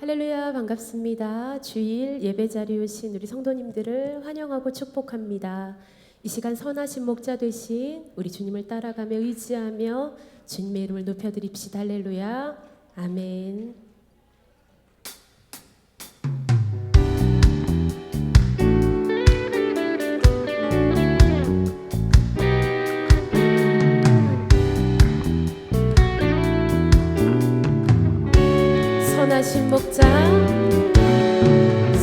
할렐루야, 반갑습니다. 주일 예배 자리에 오신 우리 성도님들을 환영하고 축복합니다. 이 시간 선하신 목자 되신 우리 주님을 따라가며 의지하며 주님의 이름을 높여드립시다. 할렐루야, 아멘. 선하신 목자,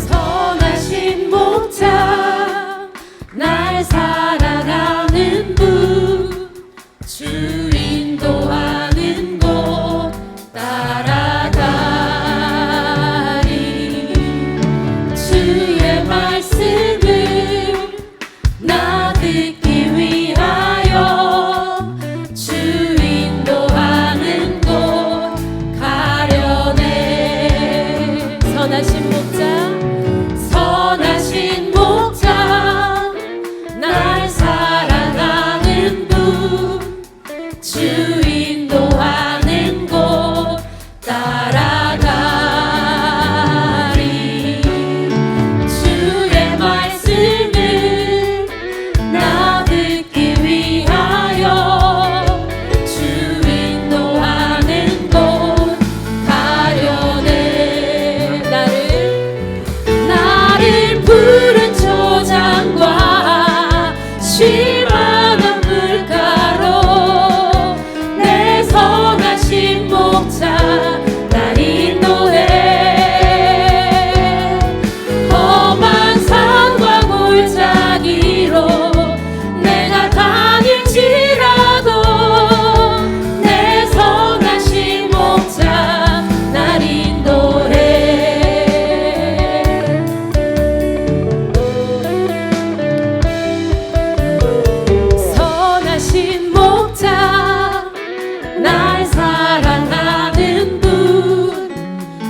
선하신 목자, 날 사랑하는 분, 주 인도하는 곳 따라가리. 주의 말씀을 나 듣기 위하여 주 인도하는 곳 가려네. 선하신 목자, 선하신 목자, 날 사랑하는 분, 주 인도하는 곳 따라가리. 주의 말씀을 나 듣기 위하여 주 인도하는 곳 가려네. 나를 푸른 초장과 쉴만한 물가로 내 선하신 목자 날 인도해. 험한 산과 골짜기로 내가 다닐지라도 내 선하신 목자 날 인도해. 선하신 목자, 날 사랑하는 분,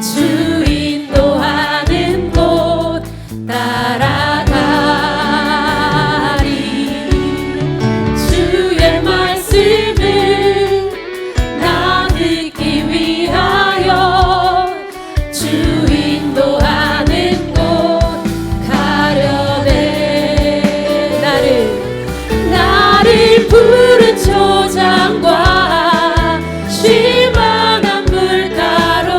주 인도하는 곳 따라가리. 주의 말씀을 나 듣기 위하여 주 인도하는 곳 가려네. 나를 푸른 초장과 쉴만한 물가로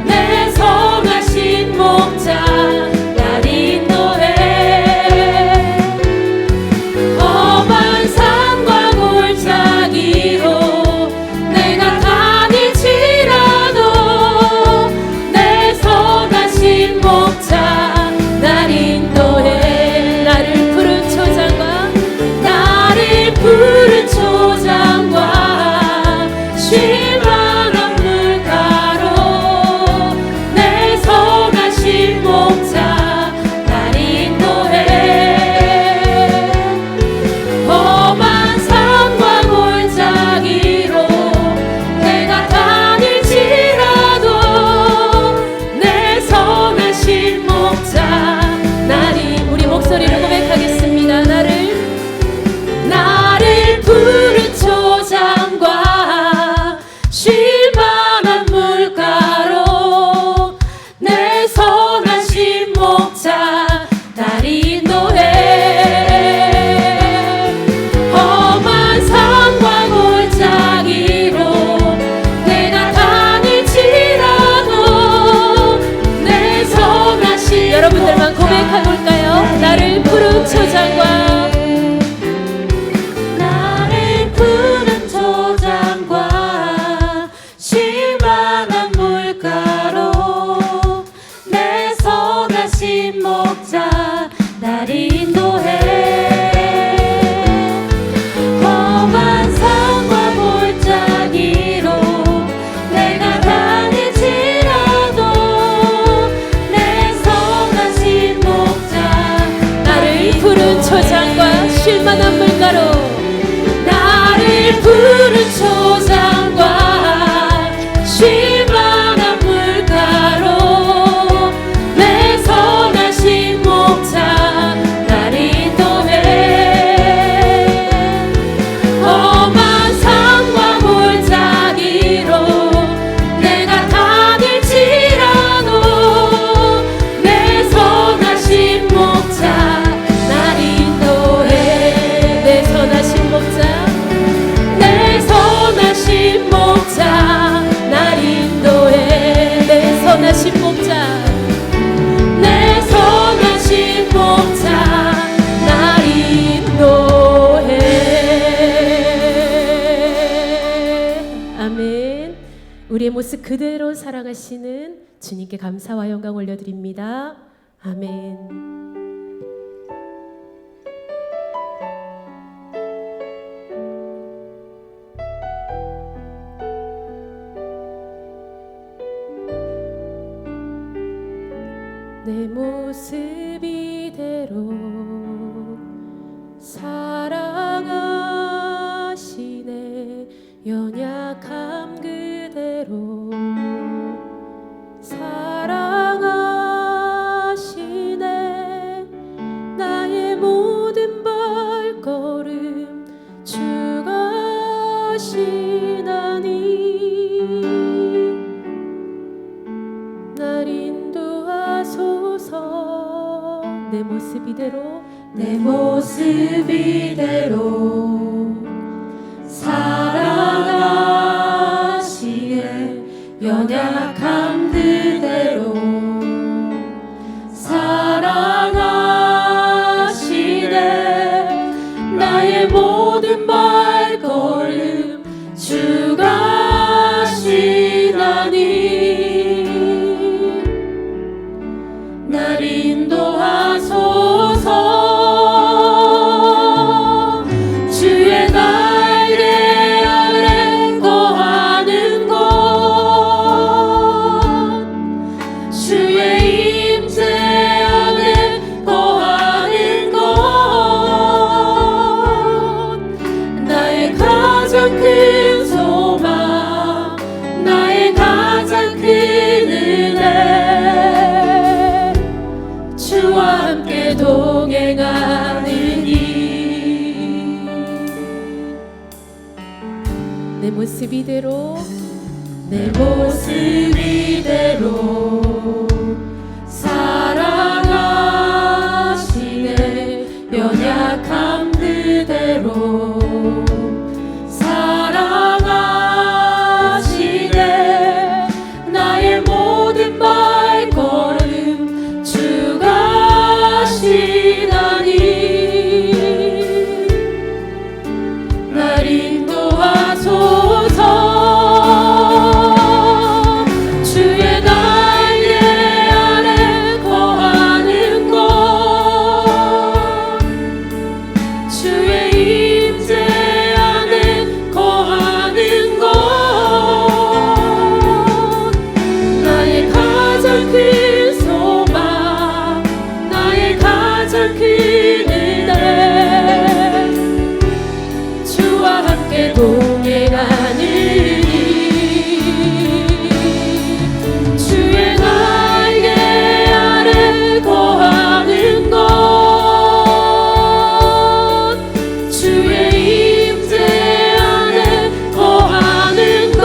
내 선하신 목자 날 인도해. 험한 산과 골짜기로 내가 다닐지라도 내 선하신 목자 날 인도해. 나를 푸른 초장과 쉴만한 물가로 내 선하신 목자 날 인도해. 험한 산과 골짜기로 내가 다닐지라도 내 선하신 목자 우리 목소리로 고백하겠습니다. 나를 푸른 초장과 쉴만한 물가로 내 선하신 목자 날 인도해. 험한 산과 골짜기로 내가 다닐지라도 내 선하신 여러분들만 고백해 볼까요? 나를 푸른 초장과 쉴만한 물가로 내 선하신 목자 날 인도해. 험한 산과 골짜기로 내가 다닐지라도 내 선하신 목자 나를 푸른 초장과 쉴만한 물가로 나를 푸른 초장과 쉴만한 물가로 내 선하신 목자 날 인도해. 험한 산과 골짜기로 내가 다닐지 모습 그대로 사랑하시는 주님께 감사와 영광 올려드립니다. 아멘. 내 모습 이대로 사랑하시네. 연약함 그대로 사랑하시네. 나의 모든 발걸음 주가 하시나니 날 인도하소서. 내 모습 이대로 내 모습 이대로 사랑하시네. 연약함 그대로 사랑하시네. 나의 모든 발걸음 주가 하시나니 날 인도하소서. 주의 날개 아래 거하는 곳 주의 임재 안에 거하는 곳 나의 가장 큰 소망 나의 가장 큰 은혜 주와 함께 동행하느니 내 모습 이대로 내 모습 이대로 사랑하시네. 연약함 그대로 사랑하시네. 나의 모든 발걸음 주가 하시나니 날 인도하소서. 주의 날개 아래 거하는 곳 주의 임재 안에 거하는 곳 나의 가장 큰 소망 나의 가장 큰 은혜 주와 함께 동행하느니 주의 날개 아래 거하는 곳 주의 임재 안에 거하는 곳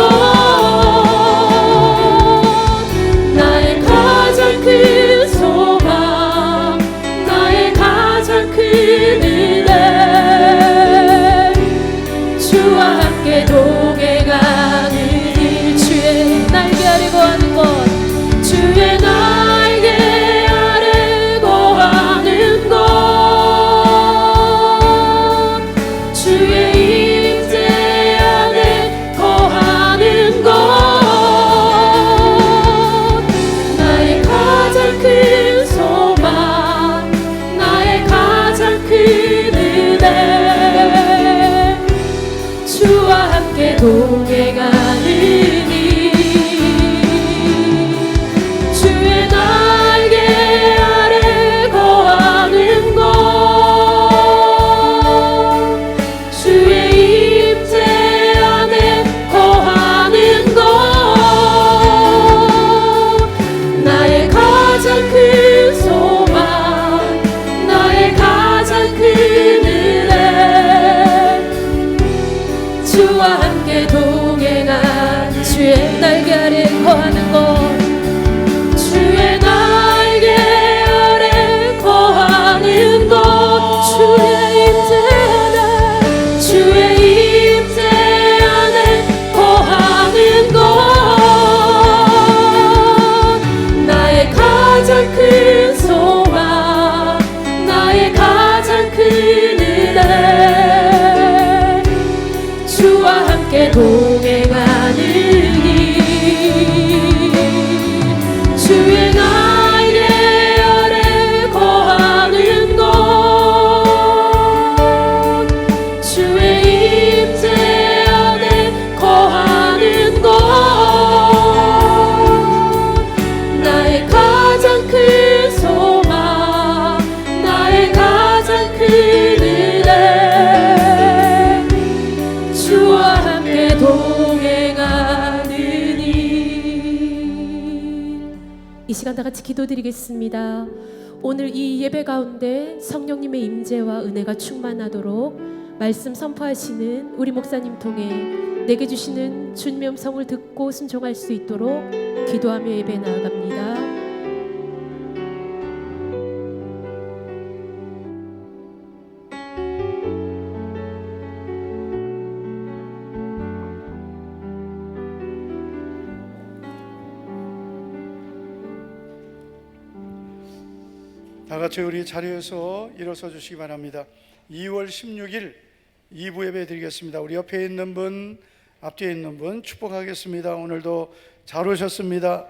나의 가장 큰 소망 나의 가장 큰 은혜 주와 함께 동행하느니 주의 날개 아래 거하는 곳 주의 날개 아래 거하는 곳 주의 임재 안에 거하는 곳 나의 가장 큰 소망 나의 가장 큰 은혜 주와 함께 동행하느니 주의 날개 아래 거하는 곳 주의 임재 안에 거하는 곳 나의 가장 큰 소망 나의 가장 큰 은혜 주와 함께 동행하느니 은혜 주와 함께 동행하는 일. 이 시간 다 같이 기도드리겠습니다. 오늘 이 예배 가운데 성령님의 임재와 은혜가 충만하도록 말씀 선포하시는 우리 목사님 통해 내게 주시는 주님의 음성을 듣고 순종할 수 있도록 기도하며 예배 나아갑니다. 다 같이 우리 자리에서 일어서 주시기 바랍니다. 2월 16일 2부 예배 드리겠습니다. 우리 옆에 있는 분, 앞뒤에 있는 분 축복하겠습니다. 오늘도 잘 오셨습니다.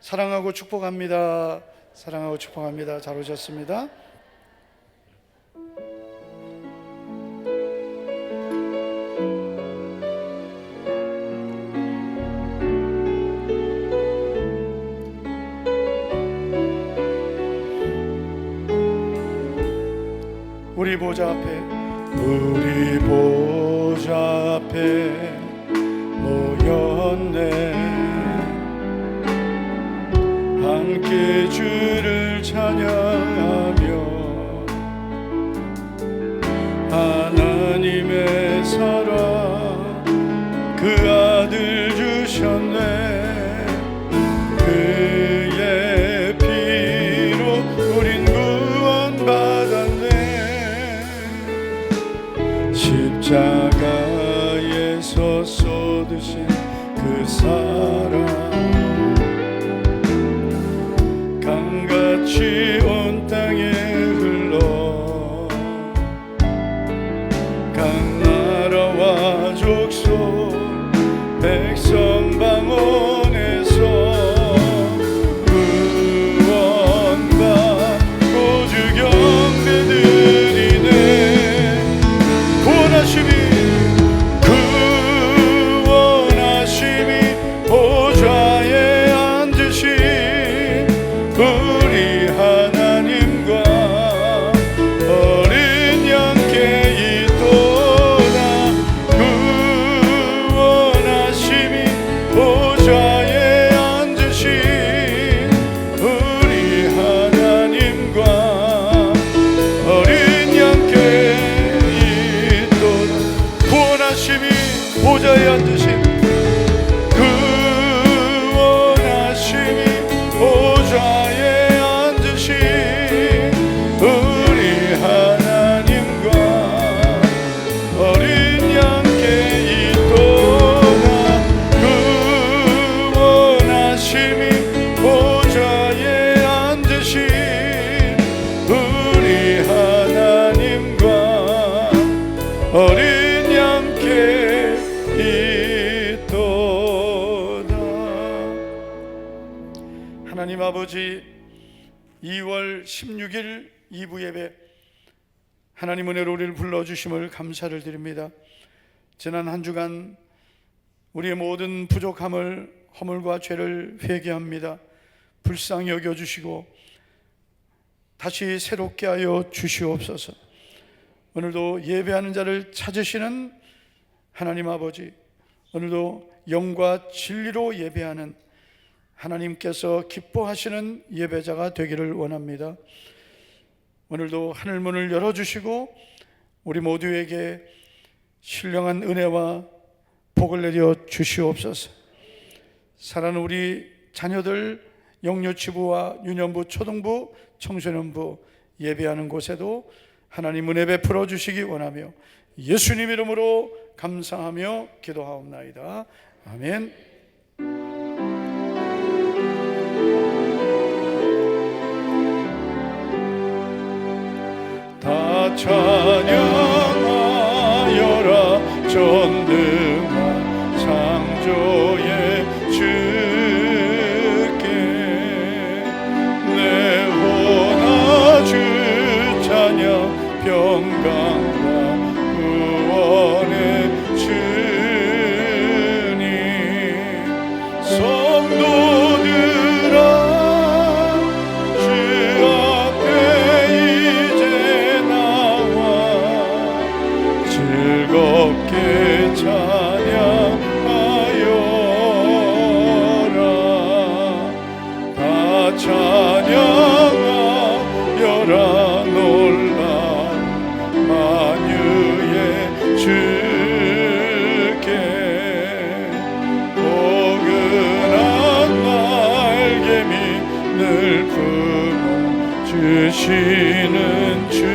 사랑하고 축복합니다. 사랑하고 축복합니다. 잘 오셨습니다. 우리 보좌 앞에 모였네. 함께 주를 찬양하며 하나님의 사랑 그 아들 주셨네. 그의 피로 우린 구원받았네. 십자가에서 쏟으신 그 사랑 강같이 온 땅에 흘러 각 나라와 족속 백성 방언에서 구원받고 주 경배 드리네. 구원하심이 보좌에 앉으신 우리 하나님과 어린 양께 있도다. 구원하심이 보좌에 앉으신 우리 하나님과 어린 양께 구원하심이 보좌에 앉으신 구원하심이 보좌에 앉으신 우리 하나님과 어린 양께 있도다. 구원하심이 보좌에 앉으신 우리 하나님과 어린 하나님 아버지, 2월 16일 2부 예배 하나님 은혜로 우리를 불러주심을 감사를 드립니다. 지난 한 주간 우리의 모든 부족함을, 허물과 죄를 회개합니다. 불쌍히 여겨주시고 다시 새롭게 하여 주시옵소서. 오늘도 예배하는 자를 찾으시는 하나님 아버지, 오늘도 영과 진리로 예배하는 하나님께서 기뻐하시는 예배자가 되기를 원합니다. 오늘도 하늘문을 열어주시고 우리 모두에게 신령한 은혜와 복을 내려 주시옵소서. 사랑하는 우리 자녀들 영유치부와 유년부, 초등부, 청소년부 예배하는 곳에도 하나님 은혜 베풀어 주시기 원하며 예수님 이름으로 감사하며 기도하옵나이다. 아멘. 다 찬양하여라 전능한 창조의 주께 내 혼아 주 찬양 평강과 구원의 주님 성도들아 주 앞에 주시는 주님,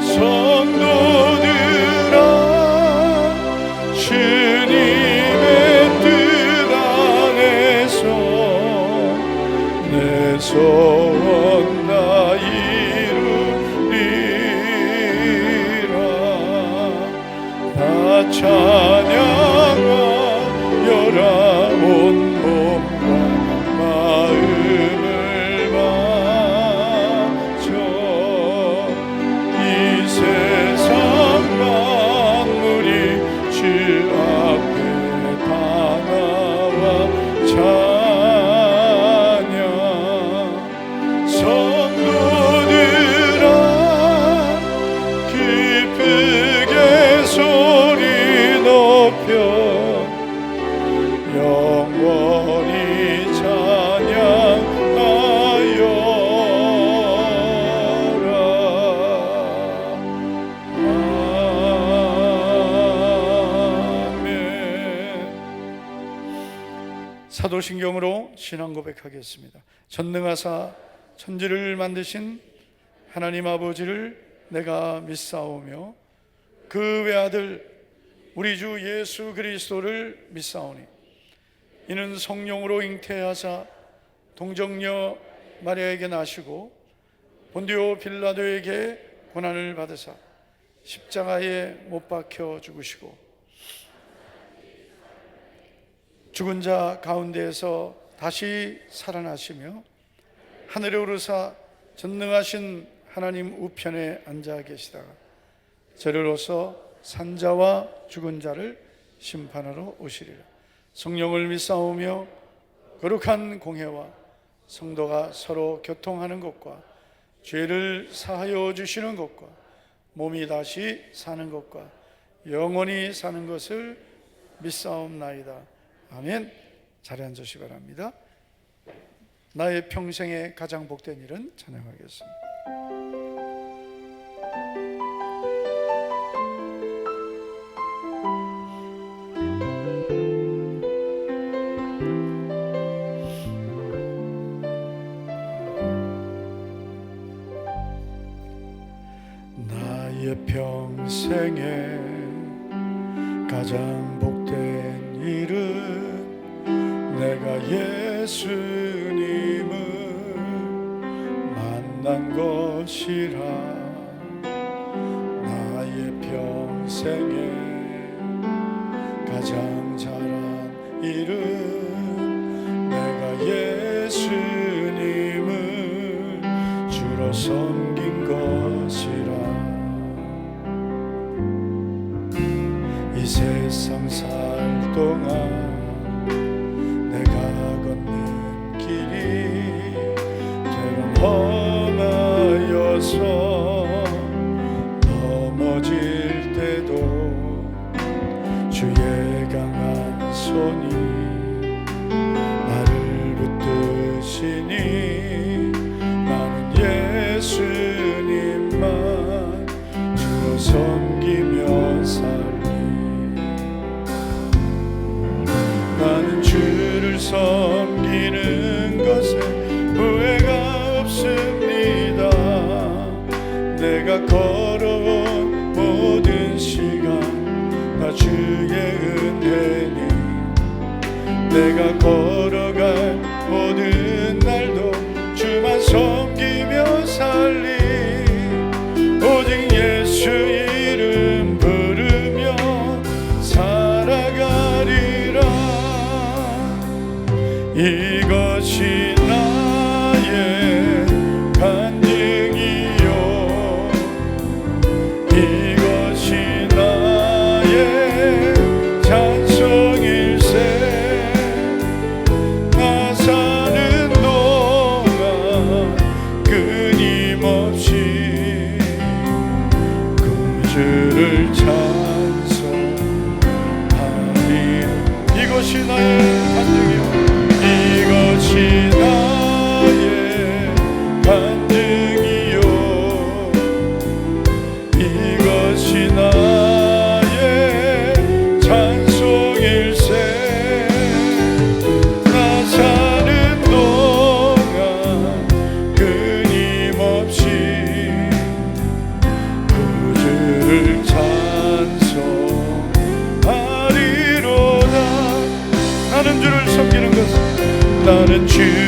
성도들아 주님의 뜻 안에서 내 소원 다 이루리라. 다 찬양하여라. 온 몸과 마음을 바쳐 이 세상 만물이 주 앞에 다 나와 찬양. 성도들아 기쁘게 소리 높여 영원히 찬양하여라. 아멘. 사도신경으로 신앙 고백하겠습니다. 전능하사 천지를 만드신 하나님 아버지를 내가 믿사오며 그 외아들 우리 주 예수 그리스도를 믿사오니 이는 성령으로 잉태하사 동정녀 마리아에게 나시고 본디오 빌라도에게 고난을 받으사 십자가에 못 박혀 죽으시고 죽은 자 가운데에서 다시 살아나시며 하늘에 오르사 전능하신 하나님 우편에 앉아 계시다가 저리로서 산자와 죽은 자를 심판하러 오시리라. 성령을 믿사오며 거룩한 공회와 성도가 서로 교통하는 것과 죄를 사하여 주시는 것과 몸이 다시 사는 것과 영원히 사는 것을 믿사옵나이다. 아멘. 자리에 앉으시기 바랍니다. 나의 평생에 가장 복된 일은 찬양하겠습니다. 나의 평생에 가장 복된 일은 내가 예수님을 만난 것이라. 나의 평생에 가장 잘한 일은 내가 예수님을 주로 섬긴 것이라. 이 세상 살 동안 내가 걷는 길이 때론 험하여서 넘어질 때도 주의 강한 손이 나를 붙드시니 나는 예수님만 주로 섬기며 살리. 나는 주를 섬기는 것에 후회가 없습니다. 내가 걸어온 모든 시간 다 주의 은혜니 내가 걸어갈 모든 날도 주만 섬기며 살리. 오직 예수 이름 부르며 살아가리라. 이것이 나의 간증이요 이것이 나의 찬송일세. 나 사는 동안 끊임없이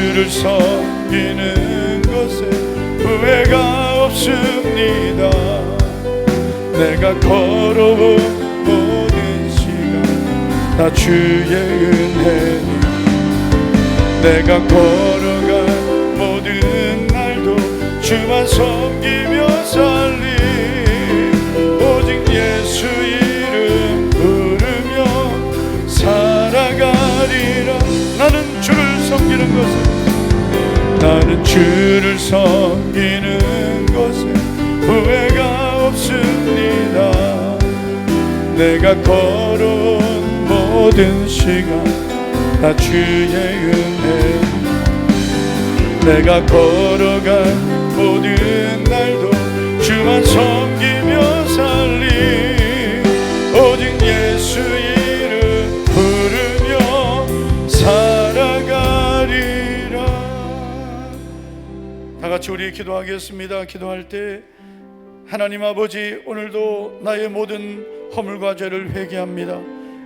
주를 섬기는 것에 후회가 없습니다. 내가 걸어온 모든 시간 다 주의 은혜니 내가 걸어간 모든 날도 주만 섬기며 살리 오직 예수 이름 부르며 살아가리라. 나는 주를 섬기는 것에 후회가 없습니다. 내가 걸어온 모든 시간 다 주의 은혜 내가 걸어간 모든 날도 주만 섬기며 살리 오직 예수 이름 부르며 살아가리라. 다 같이 우리 기도하겠습니다. 기도할 때 하나님 아버지, 오늘도 나의 모든 허물과 죄를 회개합니다.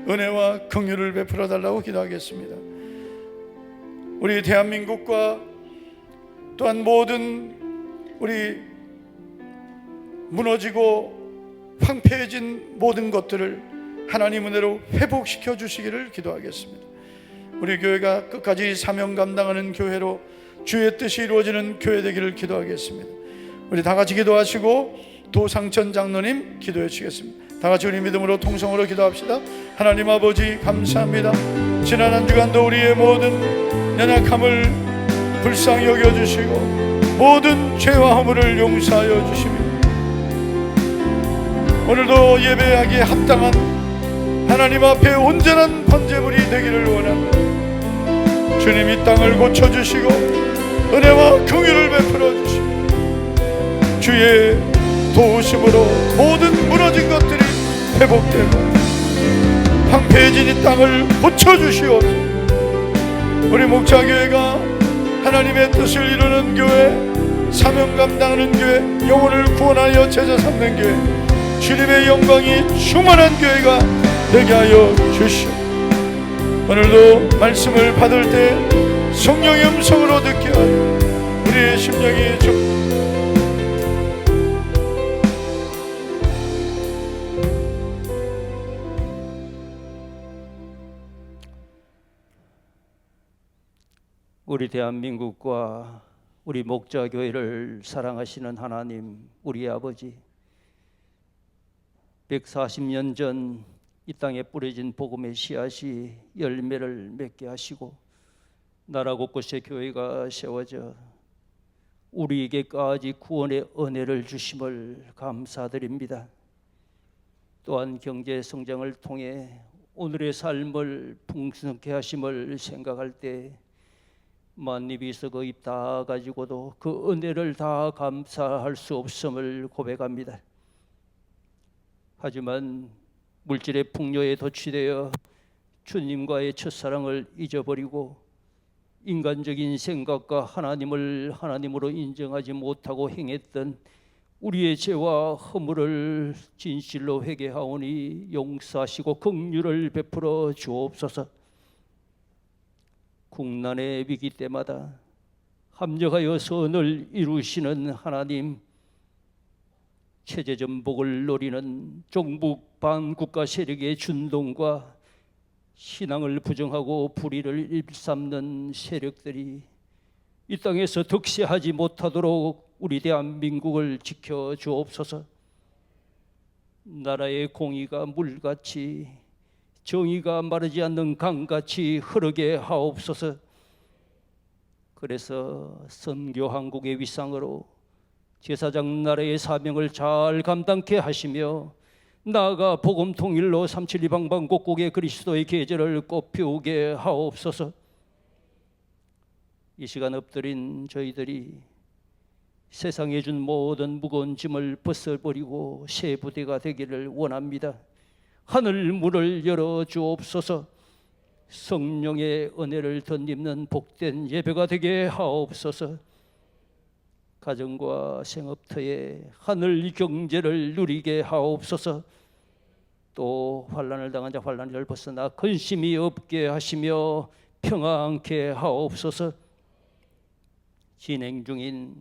은혜와 긍휼을 베풀어 달라고 기도하겠습니다. 우리 대한민국과 또한 모든 우리 무너지고 황폐해진 모든 것들을 하나님 은혜로 회복시켜 주시기를 기도하겠습니다. 우리 교회가 끝까지 사명 감당하는 교회로 주의 뜻이 이루어지는 교회 되기를 기도하겠습니다. 우리 다 같이 기도하시고 도상천 장로님 기도해 주시겠습니다. 다 같이 우리 믿음으로 통성으로 기도합시다. 하나님 아버지, 감사합니다. 지난 한 주간도 우리의 모든 연약함을 불쌍히 여겨주시고 모든 죄와 허물을 용서하여 주시며 오늘도 예배하기에 합당한 하나님 앞에 온전한 번제물이 되기를 원합니다. 주님, 이 땅을 고쳐주시고 은혜와 긍휼을 베풀어 주시고 주의 도우심으로 모든 무너진 것들이 회복되고 황폐해진 이 땅을 고쳐주시옵소서. 우리 목자교회가 하나님의 뜻을 이루는 교회, 사명 감당하는 교회, 영혼을 구원하여 제자 삼는 교회, 주님의 영광이 충만한 교회가 되게 하여 주시오. 오늘도 말씀을 받을 때 성령의 음성으로 듣게 하여 우리의 심령이 우리 대한민국과 우리 목자교회를 사랑하시는 하나님, 우리 아버지, 140년 전 이 땅에 뿌려진 복음의 씨앗이 열매를 맺게 하시고 나라 곳곳에 교회가 세워져 우리에게까지 구원의 은혜를 주심을 감사드립니다. 또한 경제 성장을 통해 오늘의 삶을 풍성케 하심을 생각할 때 만입이 썩어입 다 가지고도 그 은혜를 다 감사할 수 없음을 고백합니다. 하지만 물질의 풍요에 도취되어 주님과의 첫사랑을 잊어버리고 인간적인 생각과 하나님을 하나님으로 인정하지 못하고 행했던 우리의 죄와 허물을 진실로 회개하오니 용서하시고 긍휼을 베풀어 주옵소서. 국난의 위기 때마다 합력하여 선을 이루시는 하나님, 체제 전복을 노리는 종북 반국가 세력의 준동과 신앙을 부정하고 불의를 일삼는 세력들이 이 땅에서 득세하지 못하도록 우리 대한민국을 지켜 주옵소서. 나라의 공의가 물같이 정의가 마르지 않는 강같이 흐르게 하옵소서. 그래서 선교한국의 위상으로 제사장 나라의 사명을 잘 감당케 하시며 나아가 복음 통일로 372 방방곡곡의 그리스도의 계절을 꽃피우게 하옵소서. 이 시간 엎드린 저희들이 세상에 준 모든 무거운 짐을 벗어버리고 새 부대가 되기를 원합니다. 하늘 문을 열어 주옵소서. 성령의 은혜를 덧입는 복된 예배가 되게 하옵소서. 가정과 생업터에 하늘 경제를 누리게 하옵소서. 또 환난을 당한 자 환난을 벗어나 근심이 없게 하시며 평안케 하옵소서. 진행 중인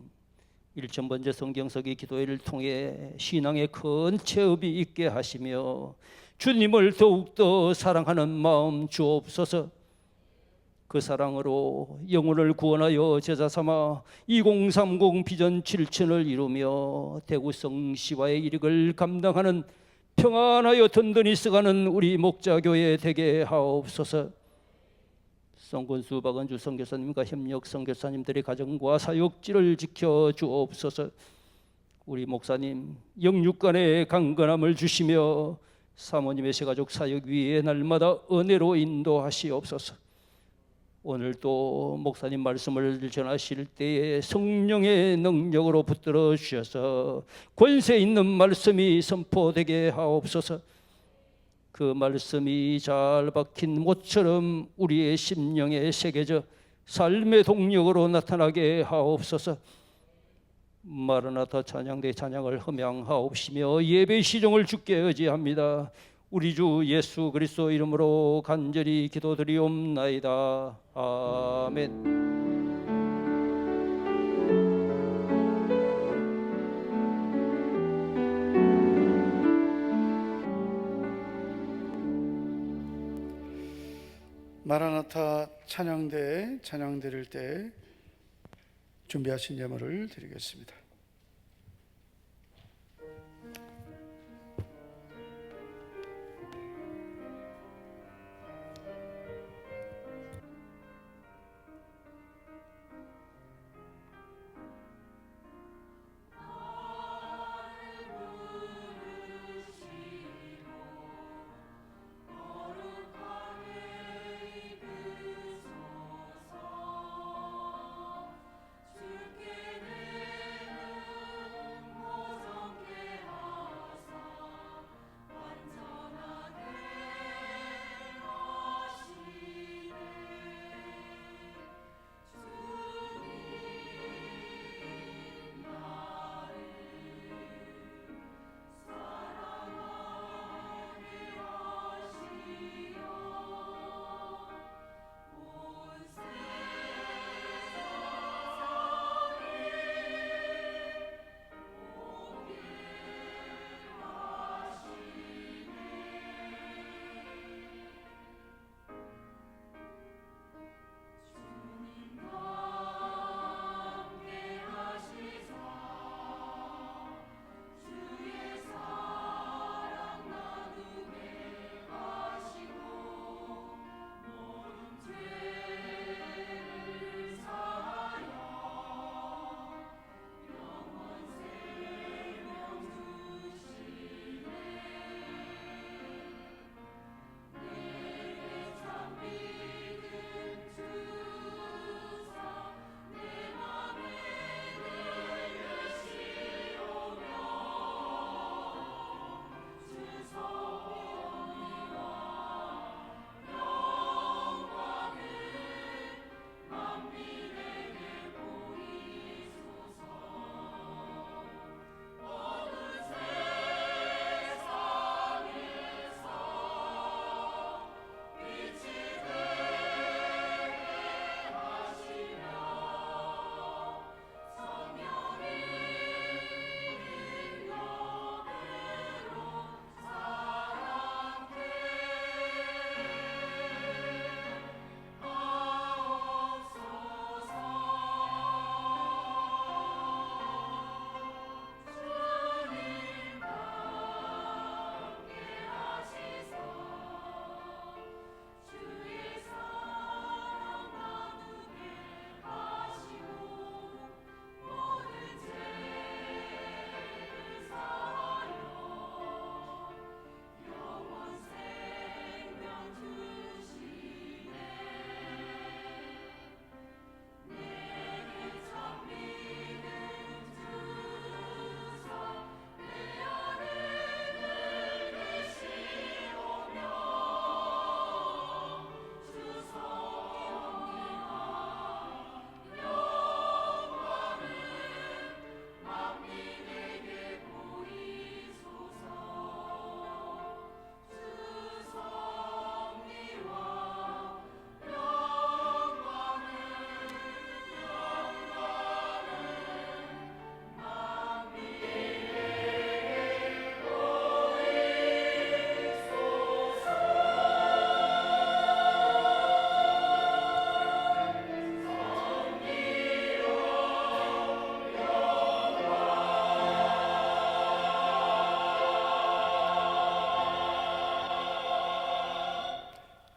1000번째 성경서기 기도회를 통해 신앙의 큰 체험이 있게 하시며 주님을 더욱더 사랑하는 마음 주옵소서. 그 사랑으로 영혼을 구원하여 제자 삼아 2030 비전 7천을 이루며 대구 성시와의 일익을 감당하는 평안하여 든든히 써가는 우리 목자교회 되게 하옵소서. 성권수 박은주 선교사님과 협력 선교사님들의 가정과 사역지를 지켜 주옵소서. 우리 목사님 영육간의 강건함을 주시며 사모님의 새가족 사역 위에 날마다 은혜로 인도하시옵소서. 오늘도 목사님 말씀을 전하실 때에 성령의 능력으로 붙들어 주셔서 권세 있는 말씀이 선포되게 하옵소서. 그 말씀이 잘 박힌 못처럼 우리의 심령에 새겨져 삶의 동력으로 나타나게 하옵소서. 마라나타 찬양대 찬양을 흠양하옵시며 예배 시종을 주께 의지합니다. 우리 주 예수 그리스도 이름으로 간절히 기도드리옵나이다. 아멘. 마라나타 찬양대 찬양 드릴 때 준비하신 예물을 드리겠습니다.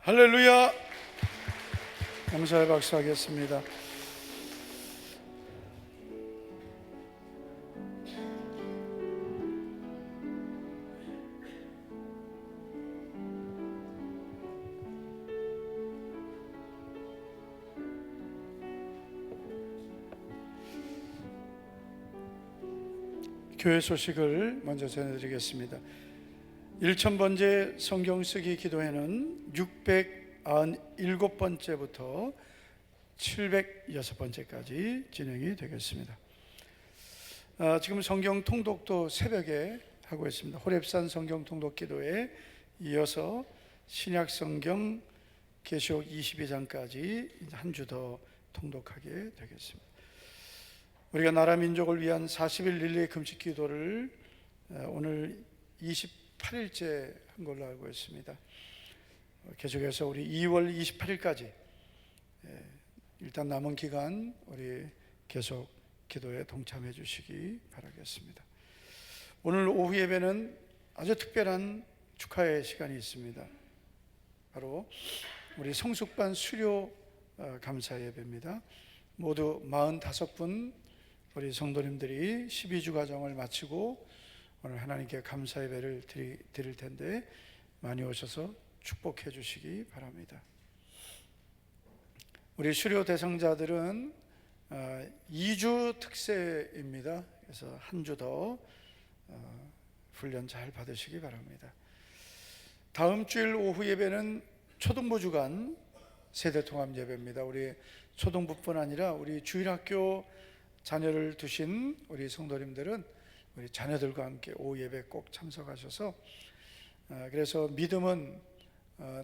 할렐루야. 감사의 박수 하겠습니다. 교회 소식을 먼저 전해드리겠습니다. 1000번째 성경 쓰기 기도회는 697번째부터 706번째까지 진행이 되겠습니다. 지금 성경 통독도 새벽에 하고 있습니다. 호렙산 성경 통독 기도에 이어서 신약 성경 계시록 22장까지 한 주 더 통독하게 되겠습니다. 우리가 나라 민족을 위한 40일 릴레이 금식 기도를 오늘 28일째 한 걸로 알고 있습니다. 계속해서 우리 2월 28일까지 일단 남은 기간 우리 계속 기도에 동참해 주시기 바라겠습니다. 오늘 오후 예배는 아주 특별한 축하의 시간이 있습니다. 바로 우리 성숙반 수료 감사 예배입니다. 모두 45분 우리 성도님들이 12주 과정을 마치고 오늘 하나님께 감사 예배를 드릴 텐데 많이 오셔서 축복해 주시기 바랍니다. 우리 수료 대상자들은 2주 특세입니다. 그래서 한 주 더 훈련 잘 받으시기 바랍니다. 다음 주일 오후 예배는 초등부 주간 세대 통합 예배입니다. 우리 초등부뿐 아니라 우리 주일학교 자녀를 두신 우리 성도님들은 우리 자녀들과 함께 오후 예배 꼭 참석하셔서 그래서 믿음은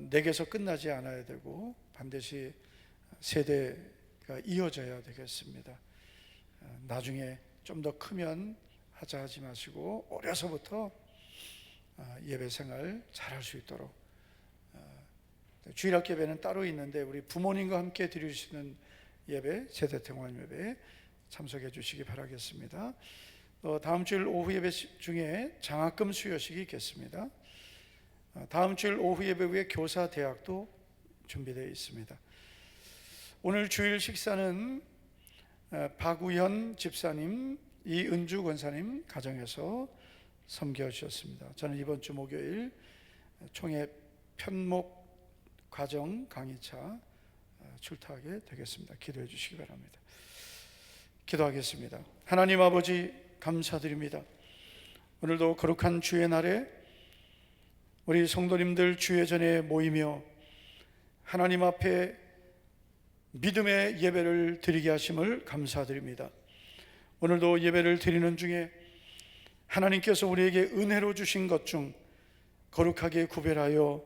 내게서 끝나지 않아야 되고 반드시 세대가 이어져야 되겠습니다. 나중에 좀 더 크면 하자 하지 마시고 어려서부터 예배 생활 잘할 수 있도록 주일학교 예배는 따로 있는데 우리 부모님과 함께 드리시는 예배 세대 통합 예배 참석해 주시기 바라겠습니다. 다음 주일 오후 예배 중에 장학금 수여식이 있겠습니다. 다음 주일 오후 예배 후에 교사 대학도 준비되어 있습니다. 오늘 주일 식사는 박우현 집사님, 이은주 권사님 가정에서 섬겨주셨습니다. 저는 이번 주 목요일 총회 편목 과정 강의차 출타하게 되겠습니다. 기도해 주시기 바랍니다. 기도하겠습니다. 하나님 아버지 감사드립니다. 오늘도 거룩한 주의 날에 우리 성도님들 주의 전에 모이며 하나님 앞에 믿음의 예배를 드리게 하심을 감사드립니다. 오늘도 예배를 드리는 중에 하나님께서 우리에게 은혜로 주신 것 중 거룩하게 구별하여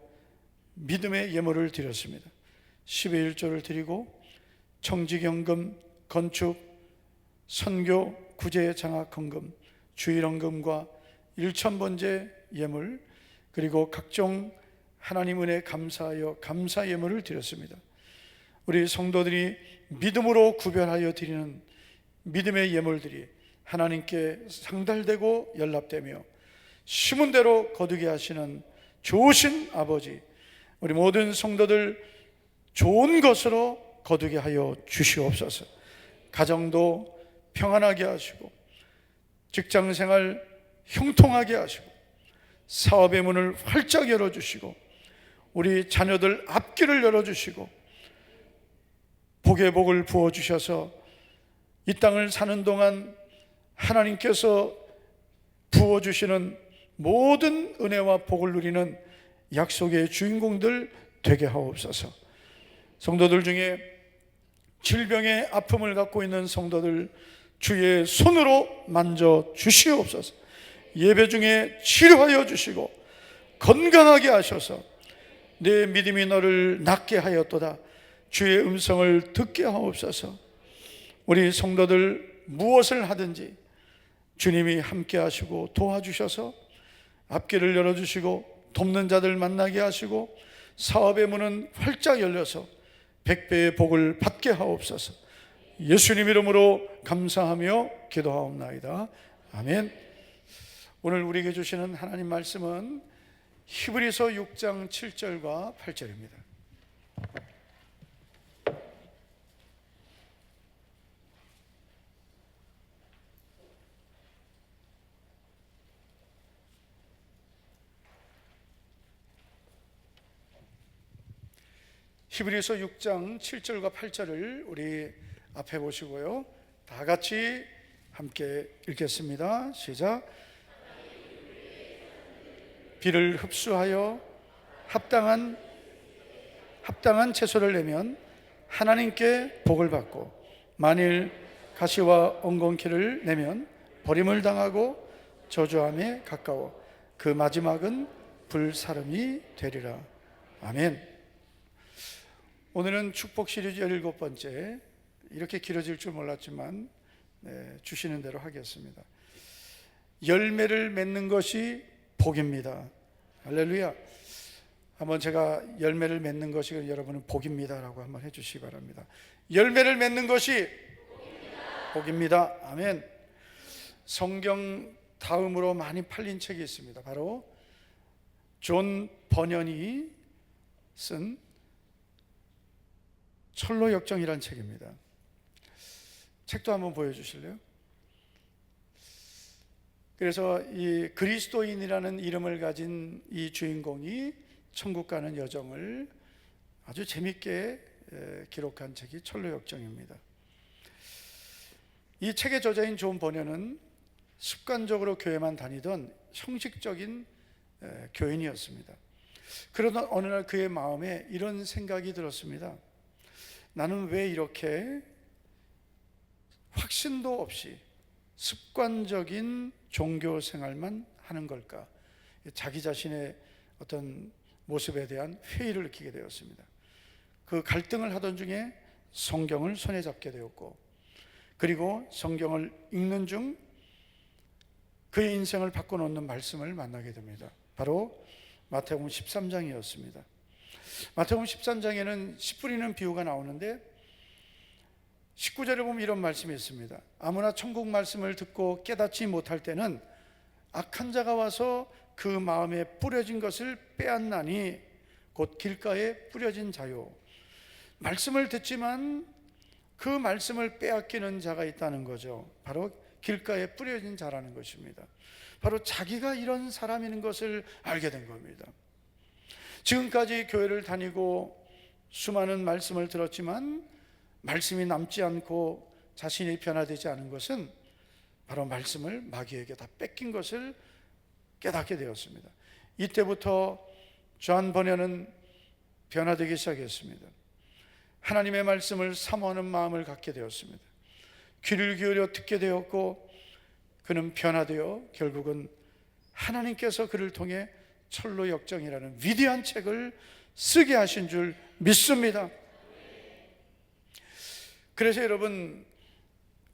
믿음의 예물을 드렸습니다. 10의 1조를 드리고 청직연금, 건축, 선교, 구제 장학헌금, 주일헌금과 1000번째 예물 그리고 각종 하나님 은혜 감사하여 감사 예물을 드렸습니다. 우리 성도들이 믿음으로 구별하여 드리는 믿음의 예물들이 하나님께 상달되고 연락되며 심은 대로 거두게 하시는 좋으신 아버지, 우리 모든 성도들 좋은 것으로 거두게 하여 주시옵소서. 가정도 평안하게 하시고 직장생활 형통하게 하시고 사업의 문을 활짝 열어주시고 우리 자녀들 앞길을 열어주시고 복의 복을 부어주셔서 이 땅을 사는 동안 하나님께서 부어주시는 모든 은혜와 복을 누리는 약속의 주인공들 되게 하옵소서. 성도들 중에 질병의 아픔을 갖고 있는 성도들 주의 손으로 만져 주시옵소서. 예배 중에 치료하여 주시고 건강하게 하셔서 내 믿음이 너를 낫게 하였도다 주의 음성을 듣게 하옵소서. 우리 성도들 무엇을 하든지 주님이 함께 하시고 도와주셔서 앞길을 열어주시고 돕는 자들 만나게 하시고 사업의 문은 활짝 열려서 100배의 복을 받게 하옵소서. 예수님 이름으로 감사하며 기도하옵나이다. 아멘. 오늘 우리에게 주시는 하나님 말씀은 히브리서 6장 7절과 8절입니다. 히브리서 6장 7절과 8절을 우리 앞에 보시고요, 다 같이 함께 읽겠습니다. 시작. 비를 흡수하여 합당한 채소를 내면 하나님께 복을 받고, 만일 가시와 엉겅퀴를 내면 버림을 당하고 저주함에 가까워 그 마지막은 불사름이 되리라. 아멘. 오늘은 축복 시리즈 17번째, 이렇게 길어질 줄 몰랐지만 주시는 대로 하겠습니다. 열매를 맺는 것이 복입니다. 할렐루야. 한번 제가 열매를 맺는 것이 여러분은 복입니다 라고 한번 해주시기 바랍니다. 열매를 맺는 것이 복입니다. 아멘. 성경 다음으로 많이 팔린 책이 있습니다. 바로 존 버년이 쓴 철로 역정이라는 책입니다. 책도 한번 보여주실래요? 그래서 이 그리스도인이라는 이름을 가진 이 주인공이 천국 가는 여정을 아주 재밌게 기록한 책이 철로 역정입니다. 이 책의 저자인 존 버년은 습관적으로 교회만 다니던 형식적인 교인이었습니다. 그러던 어느 날 그의 마음에 이런 생각이 들었습니다. 나는 왜 이렇게 확신도 없이 습관적인 종교 생활만 하는 걸까? 자기 자신의 어떤 모습에 대한 회의를 느끼게 되었습니다. 그 갈등을 하던 중에 성경을 손에 잡게 되었고, 그리고 성경을 읽는 중 그의 인생을 바꿔놓는 말씀을 만나게 됩니다. 바로 마태복음 13장이었습니다. 마태복음 13장에는 씨 뿌리는 비유가 나오는데 19절에 보면 이런 말씀이 있습니다. 아무나 천국 말씀을 듣고 깨닫지 못할 때는 악한 자가 와서 그 마음에 뿌려진 것을 빼앗나니 곧 길가에 뿌려진 자요. 말씀을 듣지만 그 말씀을 빼앗기는 자가 있다는 거죠. 바로 길가에 뿌려진 자라는 것입니다. 바로 자기가 이런 사람인 것을 알게 된 겁니다. 지금까지 교회를 다니고 수많은 말씀을 들었지만 말씀이 남지 않고 자신이 변화되지 않은 것은 바로 말씀을 마귀에게 다 뺏긴 것을 깨닫게 되었습니다. 이때부터 존 버년은 변화되기 시작했습니다. 하나님의 말씀을 사모하는 마음을 갖게 되었습니다. 귀를 기울여 듣게 되었고, 그는 변화되어 결국은 하나님께서 그를 통해 철로 역정이라는 위대한 책을 쓰게 하신 줄 믿습니다. 그래서 여러분,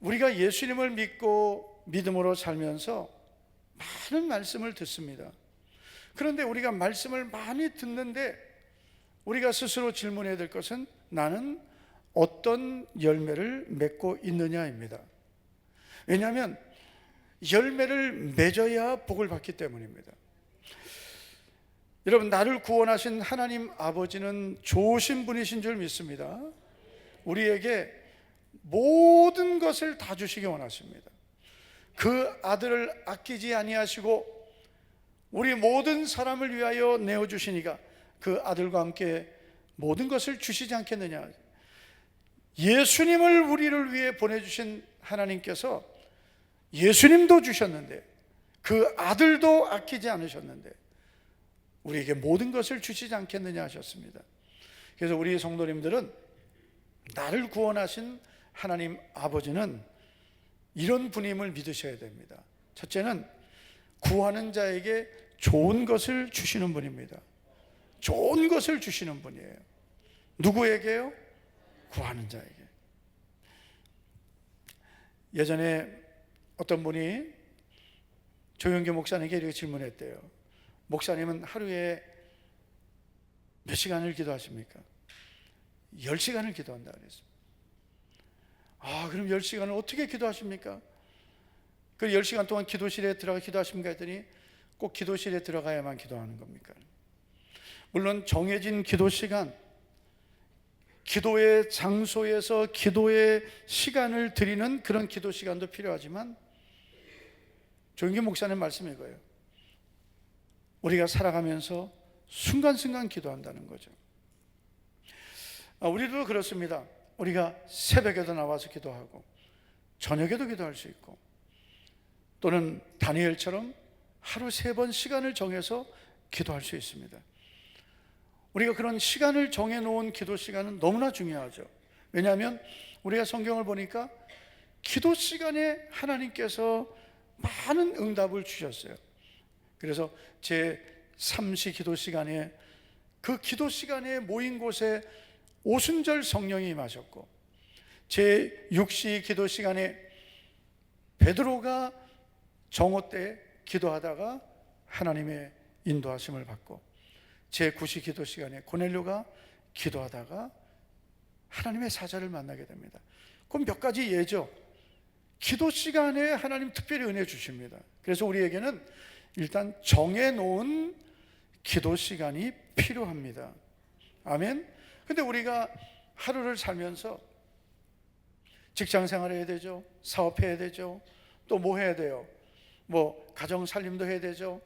우리가 예수님을 믿고 믿음으로 살면서 많은 말씀을 듣습니다. 그런데 우리가 말씀을 많이 듣는데 우리가 스스로 질문해야 될 것은 나는 어떤 열매를 맺고 있느냐입니다. 왜냐하면 열매를 맺어야 복을 받기 때문입니다. 여러분, 나를 구원하신 하나님 아버지는 좋으신 분이신 줄 믿습니다. 우리에게 모든 것을 다 주시기 원하십니다. 그 아들을 아끼지 아니하시고 우리 모든 사람을 위하여 내어주시니까 그 아들과 함께 모든 것을 주시지 않겠느냐. 예수님을 우리를 위해 보내주신 하나님께서 예수님도 주셨는데 그 아들도 아끼지 않으셨는데 우리에게 모든 것을 주시지 않겠느냐 하셨습니다. 그래서 우리 성도님들은 나를 구원하신 하나님 아버지는 이런 분임을 믿으셔야 됩니다. 첫째는 구하는 자에게 좋은 것을 주시는 분입니다. 좋은 것을 주시는 분이에요. 누구에게요? 구하는 자에게. 예전에 어떤 분이 조영규 목사님에게 이렇게 질문했대요. 목사님은 하루에 몇 시간을 기도하십니까? 10시간을 기도한다 그랬습니다. 그럼 10시간을 어떻게 기도하십니까? 그 10시간 동안 기도실에 들어가 기도하십니까? 했더니 꼭 기도실에 들어가야만 기도하는 겁니까? 물론 정해진 기도 시간, 기도의 장소에서 기도의 시간을 드리는 그런 기도 시간도 필요하지만, 조영기 목사님 말씀이 이거예요. 우리가 살아가면서 순간순간 기도한다는 거죠. 우리도 그렇습니다. 우리가 새벽에도 나와서 기도하고 저녁에도 기도할 수 있고, 또는 다니엘처럼 하루 3번 시간을 정해서 기도할 수 있습니다. 우리가 그런 시간을 정해놓은 기도 시간은 너무나 중요하죠. 왜냐하면 우리가 성경을 보니까 기도 시간에 하나님께서 많은 응답을 주셨어요. 그래서 제3시 기도 시간에, 그 기도 시간에 모인 곳에 오순절 성령이 임하셨고, 제6시 기도 시간에 베드로가 정오 때 기도하다가 하나님의 인도하심을 받고, 제9시 기도 시간에 고넬료가 기도하다가 하나님의 사자를 만나게 됩니다. 그럼 몇 가지 예죠. 기도 시간에 하나님 특별히 은혜 주십니다. 그래서 우리에게는 일단 정해놓은 기도 시간이 필요합니다. 아멘. 근데 우리가 하루를 살면서 직장 생활을 해야 되죠. 사업해야 되죠. 또 뭐 해야 돼요? 뭐 가정 살림도 해야 되죠.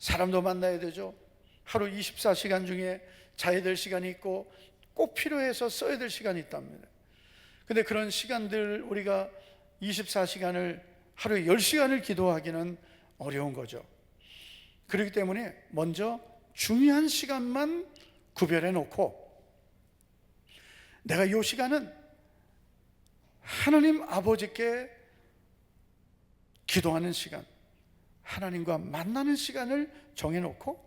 사람도 만나야 되죠. 하루 24시간 중에 자야 될 시간이 있고 꼭 필요해서 써야 될 시간이 있답니다. 근데 그런 시간들, 우리가 24시간을 하루에 10시간을 기도하기는 어려운 거죠. 그렇기 때문에 먼저 중요한 시간만 구별해 놓고, 내가 이 시간은 하나님 아버지께 기도하는 시간, 하나님과 만나는 시간을 정해놓고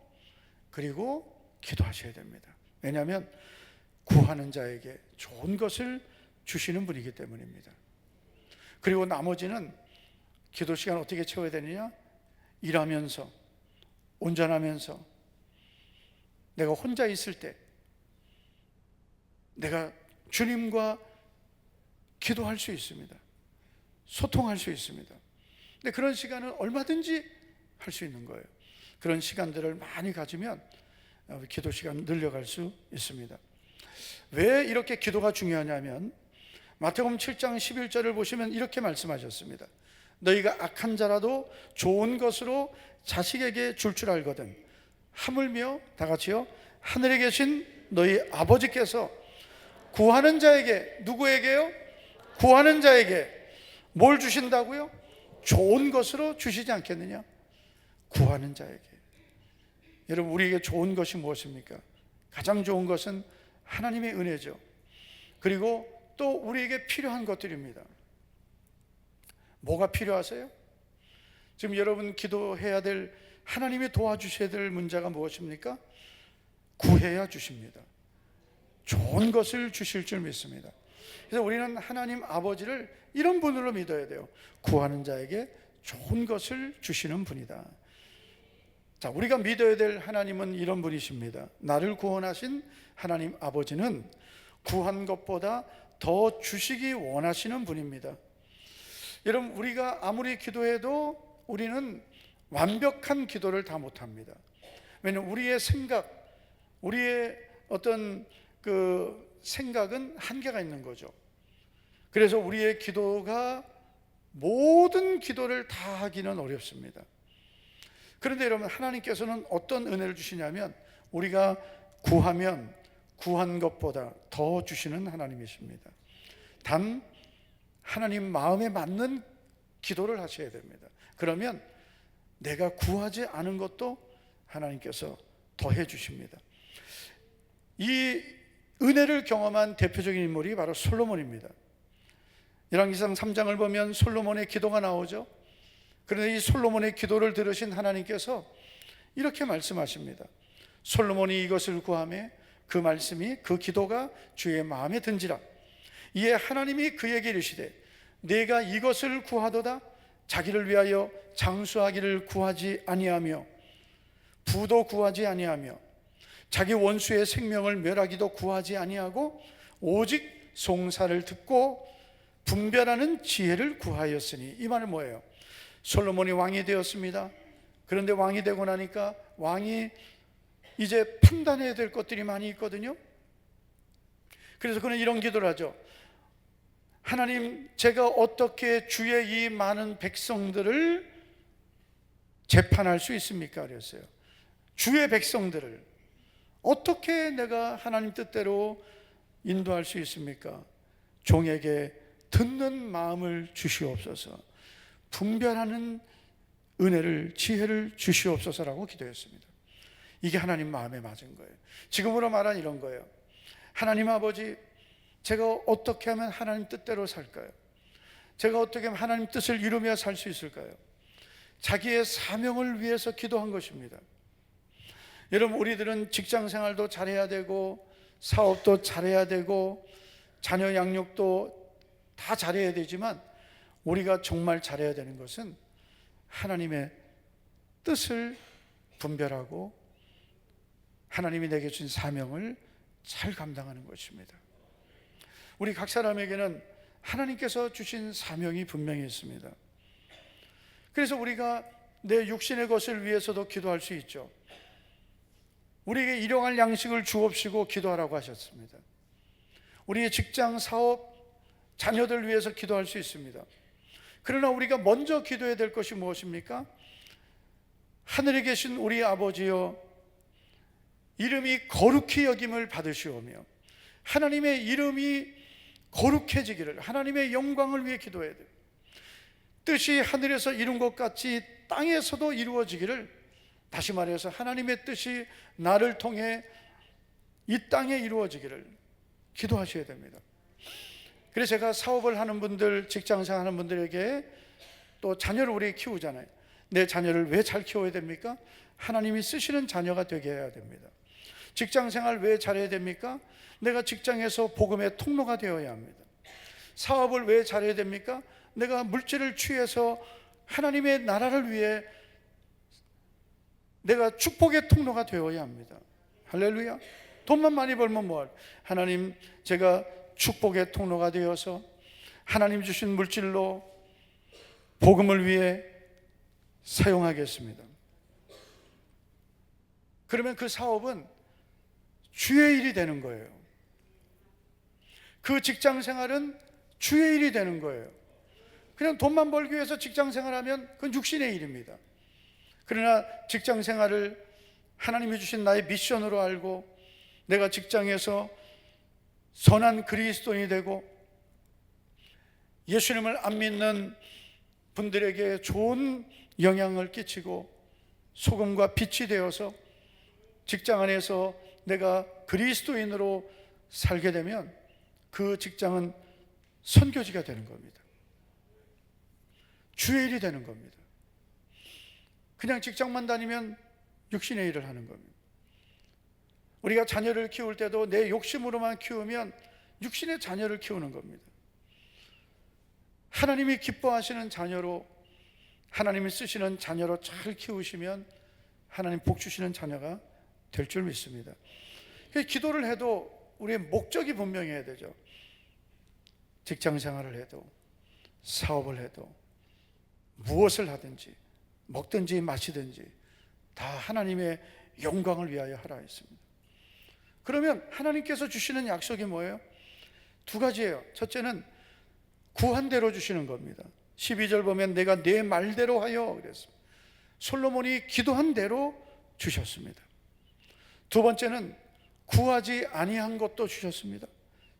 그리고 기도하셔야 됩니다. 왜냐하면 구하는 자에게 좋은 것을 주시는 분이기 때문입니다. 그리고 나머지는 기도 시간 어떻게 채워야 되느냐? 일하면서, 운전하면서, 내가 혼자 있을 때 내가 주님과 기도할 수 있습니다. 소통할 수 있습니다. 근데 그런 시간은 얼마든지 할 수 있는 거예요. 그런 시간들을 많이 가지면 기도 시간 늘려갈 수 있습니다. 왜 이렇게 기도가 중요하냐면, 마태복음 7장 11절을 보시면 이렇게 말씀하셨습니다. 너희가 악한 자라도 좋은 것으로 자식에게 줄 알거든 하물며, 다 같이요, 하늘에 계신 너희 아버지께서 구하는 자에게, 누구에게요? 구하는 자에게 뭘 주신다고요? 좋은 것으로 주시지 않겠느냐? 구하는 자에게. 여러분, 우리에게 좋은 것이 무엇입니까? 가장 좋은 것은 하나님의 은혜죠. 그리고 또 우리에게 필요한 것들입니다. 뭐가 필요하세요? 지금 여러분 기도해야 될, 하나님이 도와주셔야 될 문제가 무엇입니까? 구해야 주십니다. 좋은 것을 주실 줄 믿습니다. 그래서 우리는 하나님 아버지를 이런 분으로 믿어야 돼요. 구하는 자에게 좋은 것을 주시는 분이다. 자, 우리가 믿어야 될 하나님은 이런 분이십니다. 나를 구원하신 하나님 아버지는 구한 것보다 더 주시기 원하시는 분입니다. 여러분, 우리가 아무리 기도해도 우리는 완벽한 기도를 다 못합니다. 왜냐하면 우리의 생각, 우리의 어떤 그 생각은 한계가 있는 거죠. 그래서 우리의 기도가 모든 기도를 다 하기는 어렵습니다. 그런데 여러분, 하나님께서는 어떤 은혜를 주시냐면, 우리가 구하면 구한 것보다 더 주시는 하나님이십니다. 단 하나님 마음에 맞는 기도를 하셔야 됩니다. 그러면 내가 구하지 않은 것도 하나님께서 더해 주십니다. 이 은혜를 경험한 대표적인 인물이 바로 솔로몬입니다. 열왕기상 3장을 보면 솔로몬의 기도가 나오죠. 그런데 이 솔로몬의 기도를 들으신 하나님께서 이렇게 말씀하십니다. 솔로몬이 이것을 구하매 그 말씀이, 그 기도가 주의 마음에 든지라. 이에 하나님이 그에게 이르시되 내가 이것을 구하도다. 자기를 위하여 장수하기를 구하지 아니하며 부도 구하지 아니하며 자기 원수의 생명을 멸하기도 구하지 아니하고 오직 송사를 듣고 분별하는 지혜를 구하였으니. 이 말은 뭐예요? 솔로몬이 왕이 되었습니다. 그런데 왕이 되고 나니까 왕이 이제 판단해야 될 것들이 많이 있거든요. 그래서 그는 이런 기도를 하죠. 하나님, 제가 어떻게 주의 이 많은 백성들을 재판할 수 있습니까? 그랬어요. 주의 백성들을 어떻게 내가 하나님 뜻대로 인도할 수 있습니까? 종에게 듣는 마음을 주시옵소서, 분별하는 은혜를, 지혜를 주시옵소서라고 기도했습니다. 이게 하나님 마음에 맞은 거예요. 지금으로 말하는 이런 거예요. 하나님 아버지, 제가 어떻게 하면 하나님 뜻대로 살까요? 제가 어떻게 하면 하나님 뜻을 이루며 살 수 있을까요? 자기의 사명을 위해서 기도한 것입니다. 여러분, 우리들은 직장 생활도 잘해야 되고 사업도 잘해야 되고 자녀 양육도 다 잘해야 되지만 우리가 정말 잘해야 되는 것은 하나님의 뜻을 분별하고 하나님이 내게 주신 사명을 잘 감당하는 것입니다. 우리 각 사람에게는 하나님께서 주신 사명이 분명히 있습니다. 그래서 우리가 내 육신의 것을 위해서도 기도할 수 있죠. 우리에게 일용할 양식을 주옵시고 기도하라고 하셨습니다. 우리의 직장, 사업, 자녀들 위해서 기도할 수 있습니다. 그러나 우리가 먼저 기도해야 될 것이 무엇입니까? 하늘에 계신 우리 아버지여, 이름이 거룩히 여김을 받으시오며 하나님의 이름이 거룩해지기를, 하나님의 영광을 위해 기도해야 돼요. 뜻이 하늘에서 이룬 것 같이 땅에서도 이루어지기를, 다시 말해서 하나님의 뜻이 나를 통해 이 땅에 이루어지기를 기도하셔야 됩니다. 그래서 제가 사업을 하는 분들, 직장생활 하는 분들에게, 또 자녀를 우리 키우잖아요. 내 자녀를 왜 잘 키워야 됩니까? 하나님이 쓰시는 자녀가 되게 해야 됩니다. 직장생활 왜 잘해야 됩니까? 내가 직장에서 복음의 통로가 되어야 합니다. 사업을 왜 잘해야 됩니까? 내가 물질을 취해서 하나님의 나라를 위해 내가 축복의 통로가 되어야 합니다. 할렐루야. 돈만 많이 벌면 뭐할? 하나님, 제가 축복의 통로가 되어서 하나님 주신 물질로 복음을 위해 사용하겠습니다. 그러면 그 사업은 주의 일이 되는 거예요. 그 직장 생활은 주의 일이 되는 거예요. 그냥 돈만 벌기 위해서 직장 생활하면 그건 육신의 일입니다. 그러나 직장 생활을 하나님이 주신 나의 미션으로 알고 내가 직장에서 선한 그리스도인이 되고 예수님을 안 믿는 분들에게 좋은 영향을 끼치고 소금과 빛이 되어서 직장 안에서 내가 그리스도인으로 살게 되면 그 직장은 선교지가 되는 겁니다. 주의 일이 되는 겁니다. 그냥 직장만 다니면 육신의 일을 하는 겁니다. 우리가 자녀를 키울 때도 내 욕심으로만 키우면 육신의 자녀를 키우는 겁니다. 하나님이 기뻐하시는 자녀로, 하나님이 쓰시는 자녀로 잘 키우시면 하나님 복 주시는 자녀가 될 줄 믿습니다. 기도를 해도 우리의 목적이 분명해야 되죠. 직장 생활을 해도 사업을 해도 무엇을 하든지 먹든지 마시든지 다 하나님의 영광을 위하여 하라 했습니다. 그러면 하나님께서 주시는 약속이 뭐예요? 두 가지예요. 첫째는 구한 대로 주시는 겁니다. 12절 보면 내가 내 말대로 하여 그랬습니다. 솔로몬이 기도한 대로 주셨습니다. 두 번째는 구하지 아니한 것도 주셨습니다.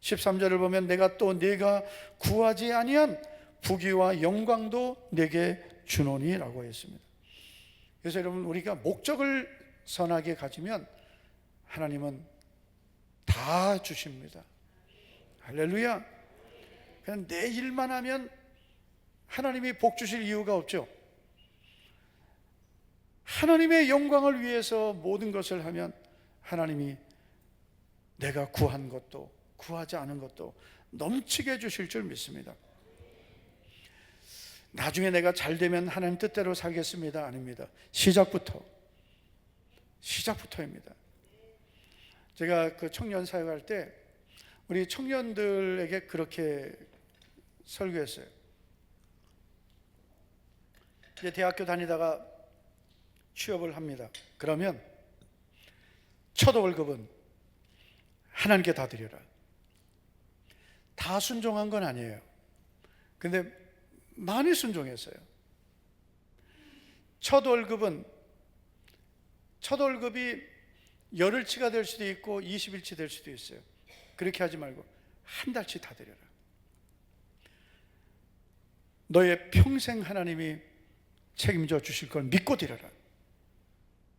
13절을 보면 내가 또 네가 구하지 아니한 부귀와 영광도 내게 주노니라고 했습니다. 그래서 여러분, 우리가 목적을 선하게 가지면 하나님은 다 주십니다. 할렐루야. 그냥 내 일만 하면 하나님이 복 주실 이유가 없죠. 하나님의 영광을 위해서 모든 것을 하면 하나님이 내가 구한 것도 구하지 않은 것도 넘치게 주실 줄 믿습니다. 나중에 내가 잘 되면 하나님 뜻대로 살겠습니다. 아닙니다. 시작부터입니다. 제가 그 청년 사역할 때 우리 청년들에게 그렇게 설교했어요. 이제 대학교 다니다가 취업을 합니다. 그러면 첫 월급은 하나님께 다 드려라. 다 순종한 건 아니에요. 근데 많이 순종했어요. 첫 월급이 열흘치가 될 수도 있고 20일치 될 수도 있어요. 그렇게 하지 말고 한 달치 다 드려라. 너의 평생 하나님이 책임져 주실 걸 믿고 드려라.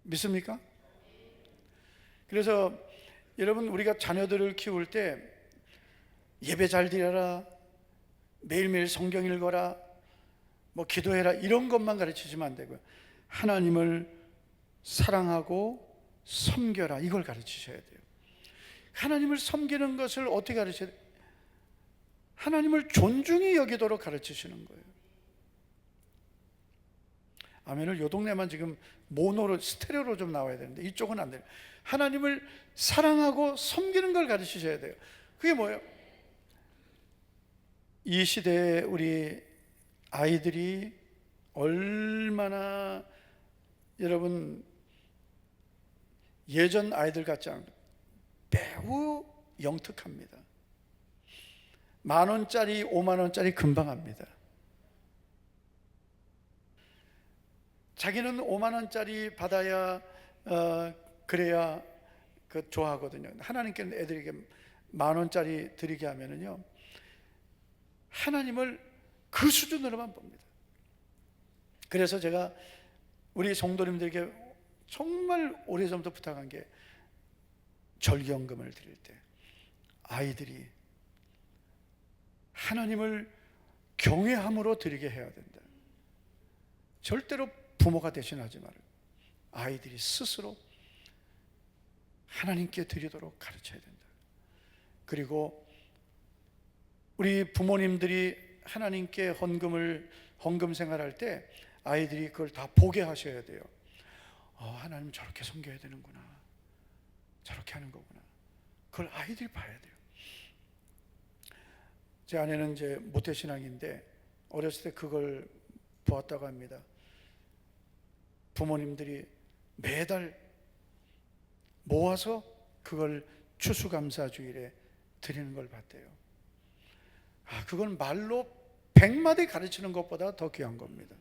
믿습니까? 그래서 여러분, 우리가 자녀들을 키울 때 예배 잘 드려라, 매일매일 성경 읽어라, 뭐 기도해라, 이런 것만 가르치시면 안 되고요. 하나님을 사랑하고 섬겨라, 이걸 가르치셔야 돼요. 하나님을 섬기는 것을 어떻게 가르쳐야 돼요? 하나님을 존중히 여기도록 가르치시는 거예요. 아멘을. 요 동네만 지금 모노로, 스테레오로 좀 나와야 되는데 이쪽은 안 돼요. 하나님을 사랑하고 섬기는 걸 가르치셔야 돼요. 그게 뭐예요? 이 시대에 우리 아이들이 얼마나, 여러분, 예전 아이들 같지 않고 매우 영특합니다. 10,000원짜리, 50,000원짜리 금방 합니다. 자기는 50,000원짜리 받아야 그래야 좋아하거든요. 하나님께는 애들에게 10,000원짜리 드리게 하면은요, 하나님을 그 수준으로만 봅니다. 그래서 제가 우리 성도님들에게 정말 오래전부터 부탁한 게, 절기연금을 드릴 때 아이들이 하나님을 경외함으로 드리게 해야 된다. 절대로 부모가 대신하지 말아요. 아이들이 스스로 하나님께 드리도록 가르쳐야 된다. 그리고 우리 부모님들이 하나님께 헌금 생활할 때 아이들이 그걸 다 보게 하셔야 돼요. 하나님 저렇게 섬겨야 되는구나, 저렇게 하는 거구나. 그걸 아이들이 봐야 돼요. 제 아내는 이제 모태신앙인데 어렸을 때 그걸 보았다고 합니다. 부모님들이 매달 모아서 그걸 추수감사주일에 드리는 걸 봤대요. 그건 말로 100마디 가르치는 것보다 더 귀한 겁니다.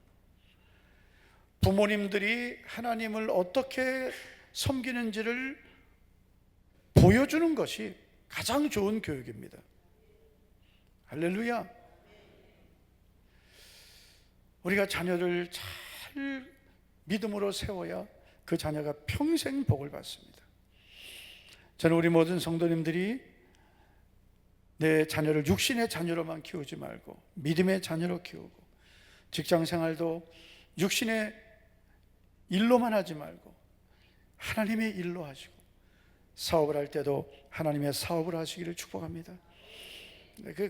부모님들이 하나님을 어떻게 섬기는지를 보여주는 것이 가장 좋은 교육입니다. 할렐루야. 우리가 자녀를 잘 믿음으로 세워야 그 자녀가 평생 복을 받습니다. 저는 우리 모든 성도님들이 내 자녀를 육신의 자녀로만 키우지 말고 믿음의 자녀로 키우고, 직장생활도 육신의 일로만 하지 말고 하나님의 일로 하시고, 사업을 할 때도 하나님의 사업을 하시기를 축복합니다.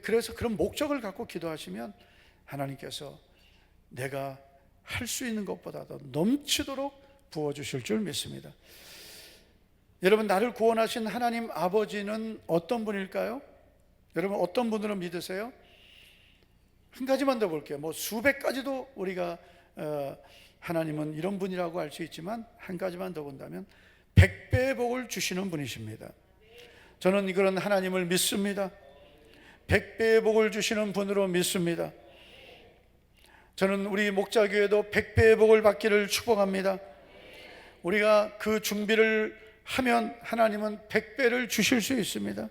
그래서 그런 목적을 갖고 기도하시면 하나님께서 내가 할 수 있는 것보다 더 넘치도록 부어주실 줄 믿습니다. 여러분, 나를 구원하신 하나님 아버지는 어떤 분일까요? 여러분, 어떤 분으로 믿으세요? 한 가지만 더 볼게요. 뭐 수백 가지도 우리가 하나님은 이런 분이라고 할 수 있지만, 한 가지만 더 본다면 100배의 복을 주시는 분이십니다. 저는 그런 하나님을 믿습니다. 100배의 복을 주시는 분으로 믿습니다. 저는 우리 목자교회도 100배의 복을 받기를 축복합니다. 우리가 그 준비를 하면 하나님은 100배를 주실 수 있습니다.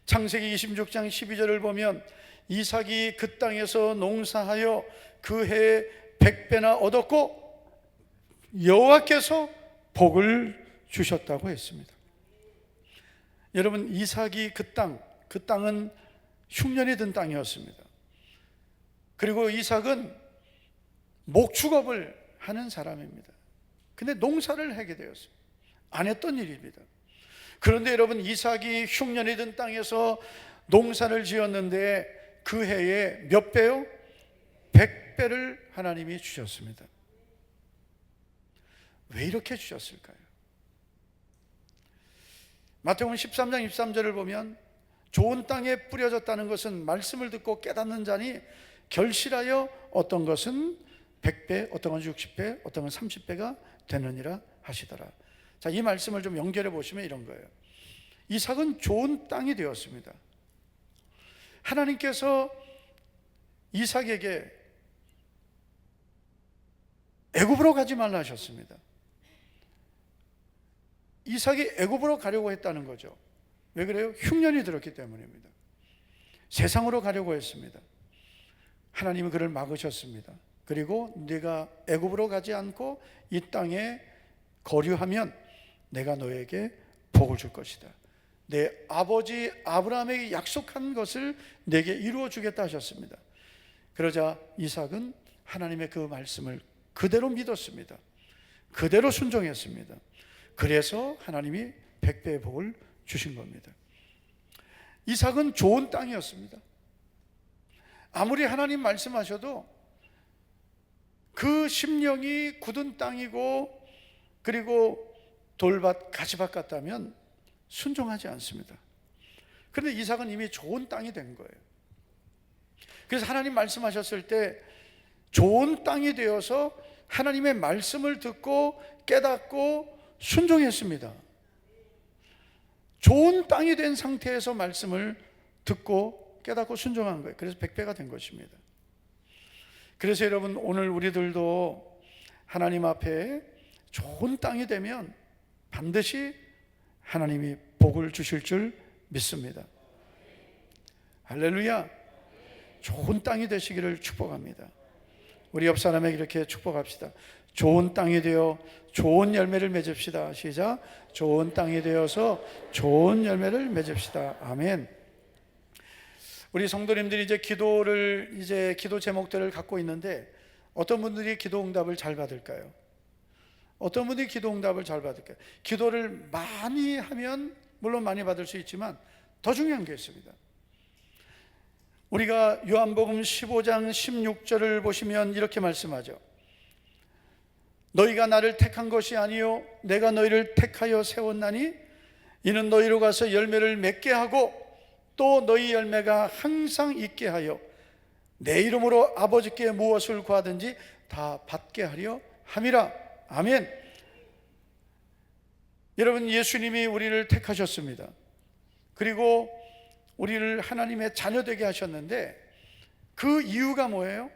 창세기 26장 12절을 보면 이삭이 그 땅에서 농사하여 그 해에 100배나 얻었고 여호와께서 복을 주셨다고 했습니다. 여러분, 이삭이 그 땅은 흉년이 든 땅이었습니다. 그리고 이삭은 목축업을 하는 사람입니다. 근데 농사를 하게 되었어요. 안 했던 일입니다. 그런데 여러분, 이삭이 흉년이 든 땅에서 농사를 지었는데 그 해에 몇 배요? 100배를 하나님이 주셨습니다. 왜 이렇게 주셨을까요? 마태복음 13장 23절을 보면 좋은 땅에 뿌려졌다는 것은 말씀을 듣고 깨닫는 자니 결실하여 어떤 것은 100배, 어떤 것은 60배, 어떤 것은 30배가 되느니라 하시더라. 자, 이 말씀을 좀 연결해 보시면 이런 거예요. 이삭은 좋은 땅이 되었습니다. 하나님께서 이삭에게 애굽으로 가지 말라 하셨습니다. 이삭이 애굽으로 가려고 했다는 거죠. 왜 그래요? 흉년이 들었기 때문입니다. 세상으로 가려고 했습니다. 하나님은 그를 막으셨습니다. 그리고 네가 애굽으로 가지 않고 이 땅에 거류하면 내가 너에게 복을 줄 것이다. 내 아버지 아브라함에게 약속한 것을 내게 이루어 주겠다 하셨습니다. 그러자 이삭은 하나님의 그 말씀을 그대로 믿었습니다. 그대로 순종했습니다. 그래서 하나님이 100배의 복을 주신 겁니다. 이삭은 좋은 땅이었습니다. 아무리 하나님 말씀하셔도 그 심령이 굳은 땅이고 그리고 돌밭 가지밭 같다면 순종하지 않습니다. 그런데 이삭은 이미 좋은 땅이 된 거예요. 그래서 하나님 말씀하셨을 때 좋은 땅이 되어서 하나님의 말씀을 듣고 깨닫고 순종했습니다. 좋은 땅이 된 상태에서 말씀을 듣고 깨닫고 순종한 거예요. 그래서 100배가 된 것입니다. 그래서 여러분, 오늘 우리들도 하나님 앞에 좋은 땅이 되면 반드시 하나님이 복을 주실 줄 믿습니다. 할렐루야. 좋은 땅이 되시기를 축복합니다. 우리 옆 사람에게 이렇게 축복합시다. 좋은 땅이 되어 좋은 열매를 맺읍시다. 시작. 좋은 땅이 되어서 좋은 열매를 맺읍시다. 아멘. 우리 성도님들이 이제 기도 제목들을 갖고 있는데 어떤 분들이 기도 응답을 잘 받을까요? 어떤 분들이 기도 응답을 잘 받을까요? 기도를 많이 하면 물론 많이 받을 수 있지만 더 중요한 게 있습니다. 우리가 요한복음 15장 16절을 보시면 이렇게 말씀하죠. 너희가 나를 택한 것이 아니요 내가 너희를 택하여 세웠나니 이는 너희로 가서 열매를 맺게 하고 또 너희 열매가 항상 있게 하여 내 이름으로 아버지께 무엇을 구하든지 다 받게 하려 함이라. 아멘. 여러분, 예수님이 우리를 택하셨습니다. 그리고 우리를 하나님의 자녀 되게 하셨는데 그 이유가 뭐예요?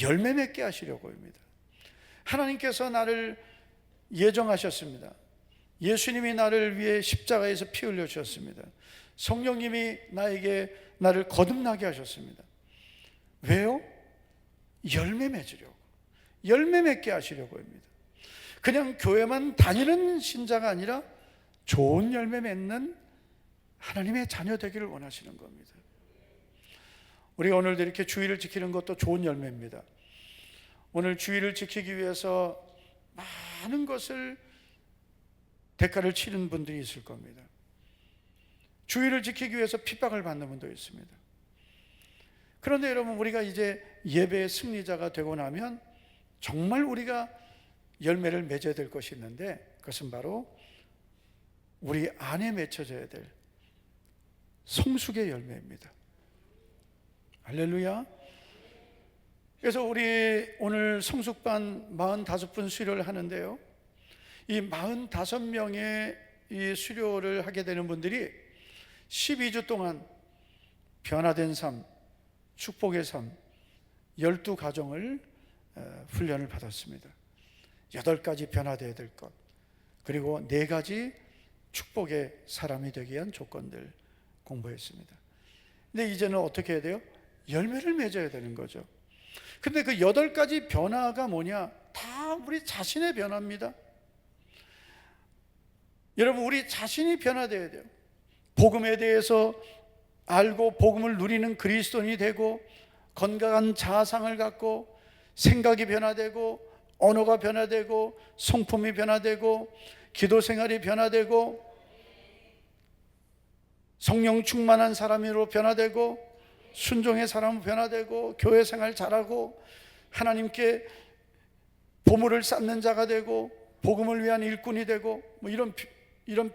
열매 맺게 하시려고 합니다. 하나님께서 나를 예정하셨습니다. 예수님이 나를 위해 십자가에서 피 흘려 주셨습니다. 성령님이 나를 거듭나게 하셨습니다. 왜요? 열매 맺으려고, 열매 맺게 하시려고 합니다. 그냥 교회만 다니는 신자가 아니라 좋은 열매 맺는 하나님의 자녀 되기를 원하시는 겁니다. 우리가 오늘도 이렇게 주의를 지키는 것도 좋은 열매입니다. 오늘 주의를 지키기 위해서 많은 것을 대가를 치는 분들이 있을 겁니다. 주의를 지키기 위해서 핍박을 받는 분도 있습니다. 그런데 여러분, 우리가 이제 예배의 승리자가 되고 나면 정말 우리가 열매를 맺어야 될 것이 있는데 그것은 바로 우리 안에 맺혀져야 될 성숙의 열매입니다. 할렐루야. 그래서 우리 오늘 성숙반 45분 수료를 하는데요, 이 45명의 이 수료를 하게 되는 분들이 12주 동안 변화된 삶, 축복의 삶 12가정을 훈련을 받았습니다. 8가지 변화되어야 될 것, 그리고 4가지 축복의 사람이 되기 위한 조건들 공부했습니다. 근데 이제는 어떻게 해야 돼요? 열매를 맺어야 되는 거죠. 근데 그 8가지 변화가 뭐냐? 다 우리 자신의 변화입니다. 여러분, 우리 자신이 변화되어야 돼요. 복음에 대해서 알고 복음을 누리는 그리스도인이 되고 건강한 자아상을 갖고 생각이 변화되고 언어가 변화되고 성품이 변화되고 기도 생활이 변화되고 성령 충만한 사람으로 변화되고 순종의 사람으로 변화되고 교회 생활 잘하고 하나님께 보물을 쌓는 자가 되고 복음을 위한 일꾼이 되고 뭐 이런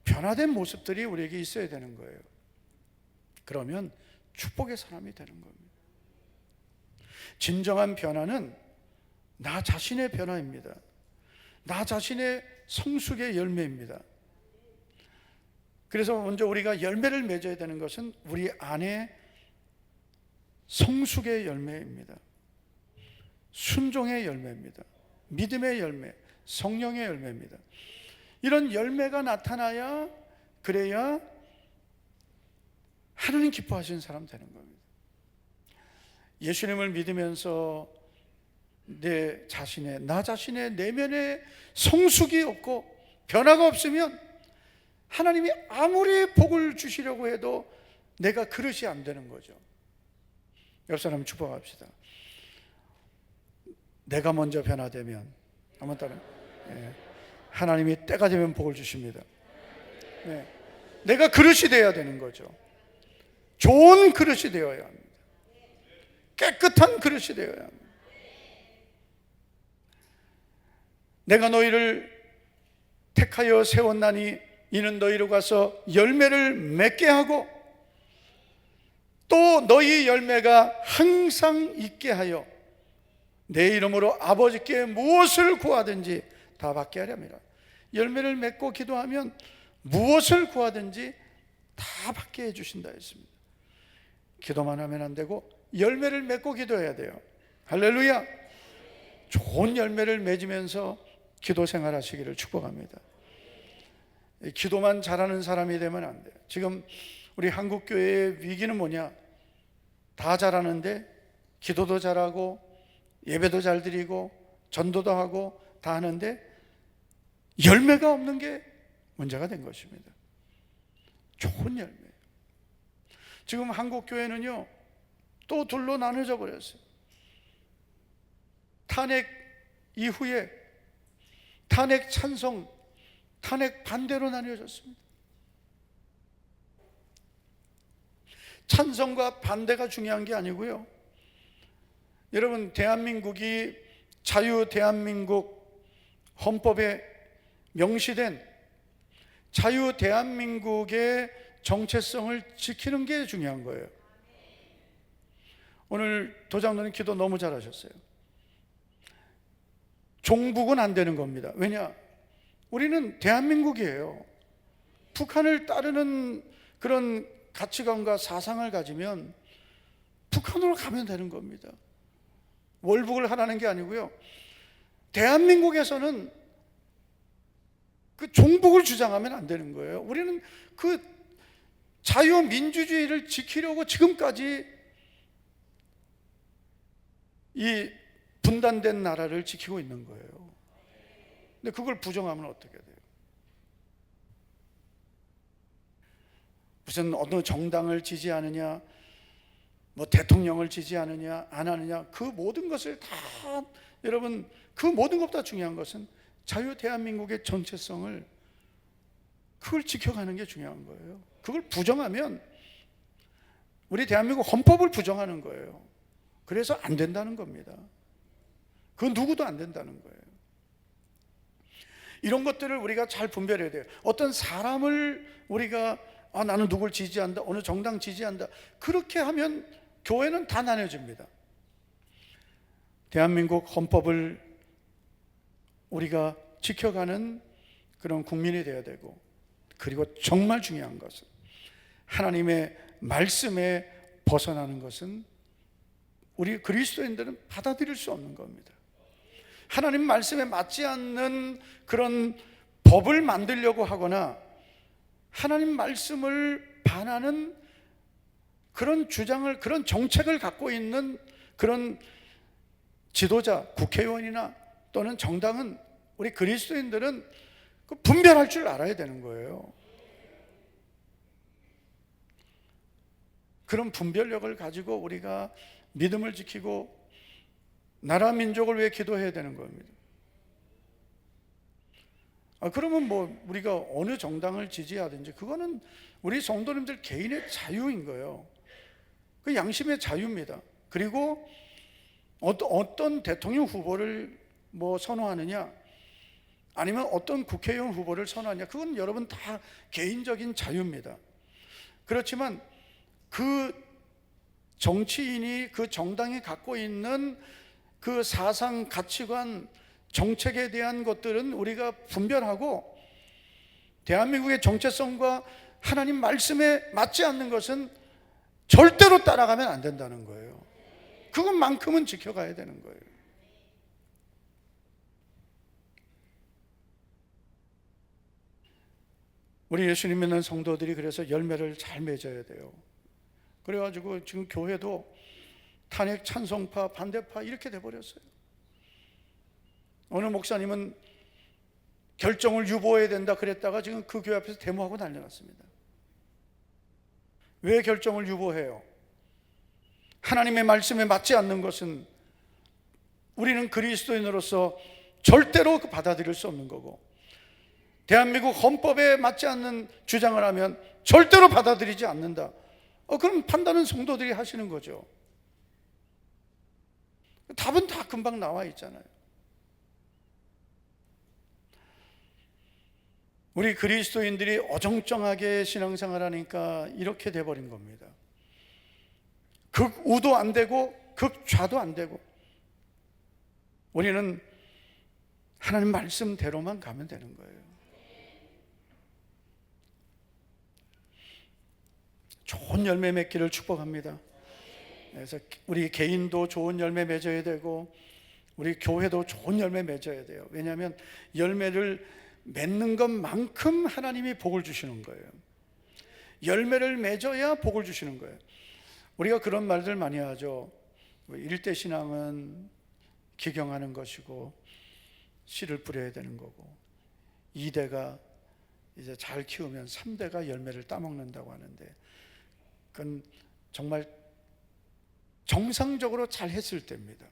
변화된 모습들이 우리에게 있어야 되는 거예요. 그러면 축복의 사람이 되는 겁니다. 진정한 변화는 나 자신의 변화입니다. 나 자신의 성숙의 열매입니다. 그래서 먼저 우리가 열매를 맺어야 되는 것은 우리 안에 성숙의 열매입니다. 순종의 열매입니다. 믿음의 열매, 성령의 열매입니다. 이런 열매가 나타나야, 그래야 하나님 기뻐하시는 사람 되는 겁니다. 예수님을 믿으면서 나 자신의 내면에 성숙이 없고 변화가 없으면 하나님이 아무리 복을 주시려고 해도 내가 그릇이 안 되는 거죠. 옆 사람 축복합시다. 내가 먼저 변화되면, 한번 따라. 하나님이 때가 되면 복을 주십니다. 내가 그릇이 되어야 되는 거죠. 좋은 그릇이 되어야 합니다. 깨끗한 그릇이 되어야 합니다. 내가 너희를 택하여 세웠나니 이는 너희로 가서 열매를 맺게 하고 또 너희 열매가 항상 있게 하여 내 이름으로 아버지께 무엇을 구하든지 다 받게 하렵니다. 열매를 맺고 기도하면 무엇을 구하든지 다 받게 해주신다 했습니다. 기도만 하면 안 되고 열매를 맺고 기도해야 돼요. 할렐루야. 좋은 열매를 맺으면서 기도 생활하시기를 축복합니다. 기도만 잘하는 사람이 되면 안 돼요. 지금 우리 한국교회의 위기는 뭐냐? 다 잘하는데 기도도 잘하고 예배도 잘 드리고 전도도 하고 다 하는데 열매가 없는 게 문제가 된 것입니다. 좋은 열매. 지금 한국교회는요 또 둘로 나눠져 버렸어요. 탄핵 이후에 탄핵 찬성, 탄핵 반대로 나뉘어졌습니다. 찬성과 반대가 중요한 게 아니고요. 여러분, 대한민국이 자유 대한민국 헌법에 명시된 자유 대한민국의 정체성을 지키는 게 중요한 거예요. 오늘 도장로님 기도 너무 잘하셨어요. 종북은 안 되는 겁니다. 왜냐? 우리는 대한민국이에요. 북한을 따르는 그런 가치관과 사상을 가지면 북한으로 가면 되는 겁니다. 월북을 하라는 게 아니고요. 대한민국에서는 그 종북을 주장하면 안 되는 거예요. 우리는 그 자유민주주의를 지키려고 지금까지 이 분단된 나라를 지키고 있는 거예요. 근데 그걸 부정하면 어떻게 돼요? 무슨 어느 정당을 지지하느냐, 뭐 대통령을 지지하느냐 안 하느냐, 그 모든 것을 다, 여러분, 그 모든 것보다 중요한 것은 자유 대한민국의 전체성을, 그걸 지켜가는 게 중요한 거예요. 그걸 부정하면 우리 대한민국 헌법을 부정하는 거예요. 그래서 안 된다는 겁니다. 그 누구도 안 된다는 거예요. 이런 것들을 우리가 잘 분별해야 돼요. 어떤 사람을 우리가 나는 누굴 지지한다, 어느 정당 지지한다, 그렇게 하면 교회는 다 나눠집니다. 대한민국 헌법을 우리가 지켜가는 그런 국민이 되어야 되고, 그리고 정말 중요한 것은 하나님의 말씀에 벗어나는 것은 우리 그리스도인들은 받아들일 수 없는 겁니다. 하나님 말씀에 맞지 않는 그런 법을 만들려고 하거나 하나님 말씀을 반하는 그런 주장을, 그런 정책을 갖고 있는 그런 지도자, 국회의원이나 또는 정당은, 우리 그리스도인들은 분별할 줄 알아야 되는 거예요. 그런 분별력을 가지고 우리가 믿음을 지키고 나라 민족을 위해 기도해야 되는 겁니다. 그러면 뭐 우리가 어느 정당을 지지하든지 그거는 우리 성도님들 개인의 자유인 거예요. 그 양심의 자유입니다. 그리고 어떤 대통령 후보를 뭐 선호하느냐, 아니면 어떤 국회의원 후보를 선호하느냐, 그건 여러분 다 개인적인 자유입니다. 그렇지만 그 정치인이, 그 정당이 갖고 있는 그 사상, 가치관, 정책에 대한 것들은 우리가 분별하고 대한민국의 정체성과 하나님 말씀에 맞지 않는 것은 절대로 따라가면 안 된다는 거예요. 그것만큼은 지켜가야 되는 거예요. 우리 예수님 믿는 성도들이 그래서 열매를 잘 맺어야 돼요. 그래가지고 지금 교회도 탄핵 찬송파, 반대파 이렇게 돼버렸어요. 어느 목사님은 결정을 유보해야 된다 그랬다가 지금 그 교회 앞에서 데모하고 난리 났습니다. 왜 결정을 유보해요? 하나님의 말씀에 맞지 않는 것은 우리는 그리스도인으로서 절대로 받아들일 수 없는 거고, 대한민국 헌법에 맞지 않는 주장을 하면 절대로 받아들이지 않는다. 그럼 판단은 성도들이 하시는 거죠. 답은 다 금방 나와 있잖아요. 우리 그리스도인들이 어정쩡하게 신앙생활 하니까 이렇게 돼버린 겁니다. 극우도 안 되고 극좌도 안 되고, 우리는 하나님 말씀대로만 가면 되는 거예요. 좋은 열매 맺기를 축복합니다. 그래서 우리 개인도 좋은 열매 맺어야 되고 우리 교회도 좋은 열매 맺어야 돼요. 왜냐하면 열매를 맺는 것만큼 하나님이 복을 주시는 거예요. 열매를 맺어야 복을 주시는 거예요. 우리가 그런 말들 많이 하죠. 일대 신앙은 기경하는 것이고 씨를 뿌려야 되는 거고, 2대가 이제 잘 키우면 3대가 열매를 따먹는다고 하는데, 그건 정말 정상적으로 잘 했을 때입니다.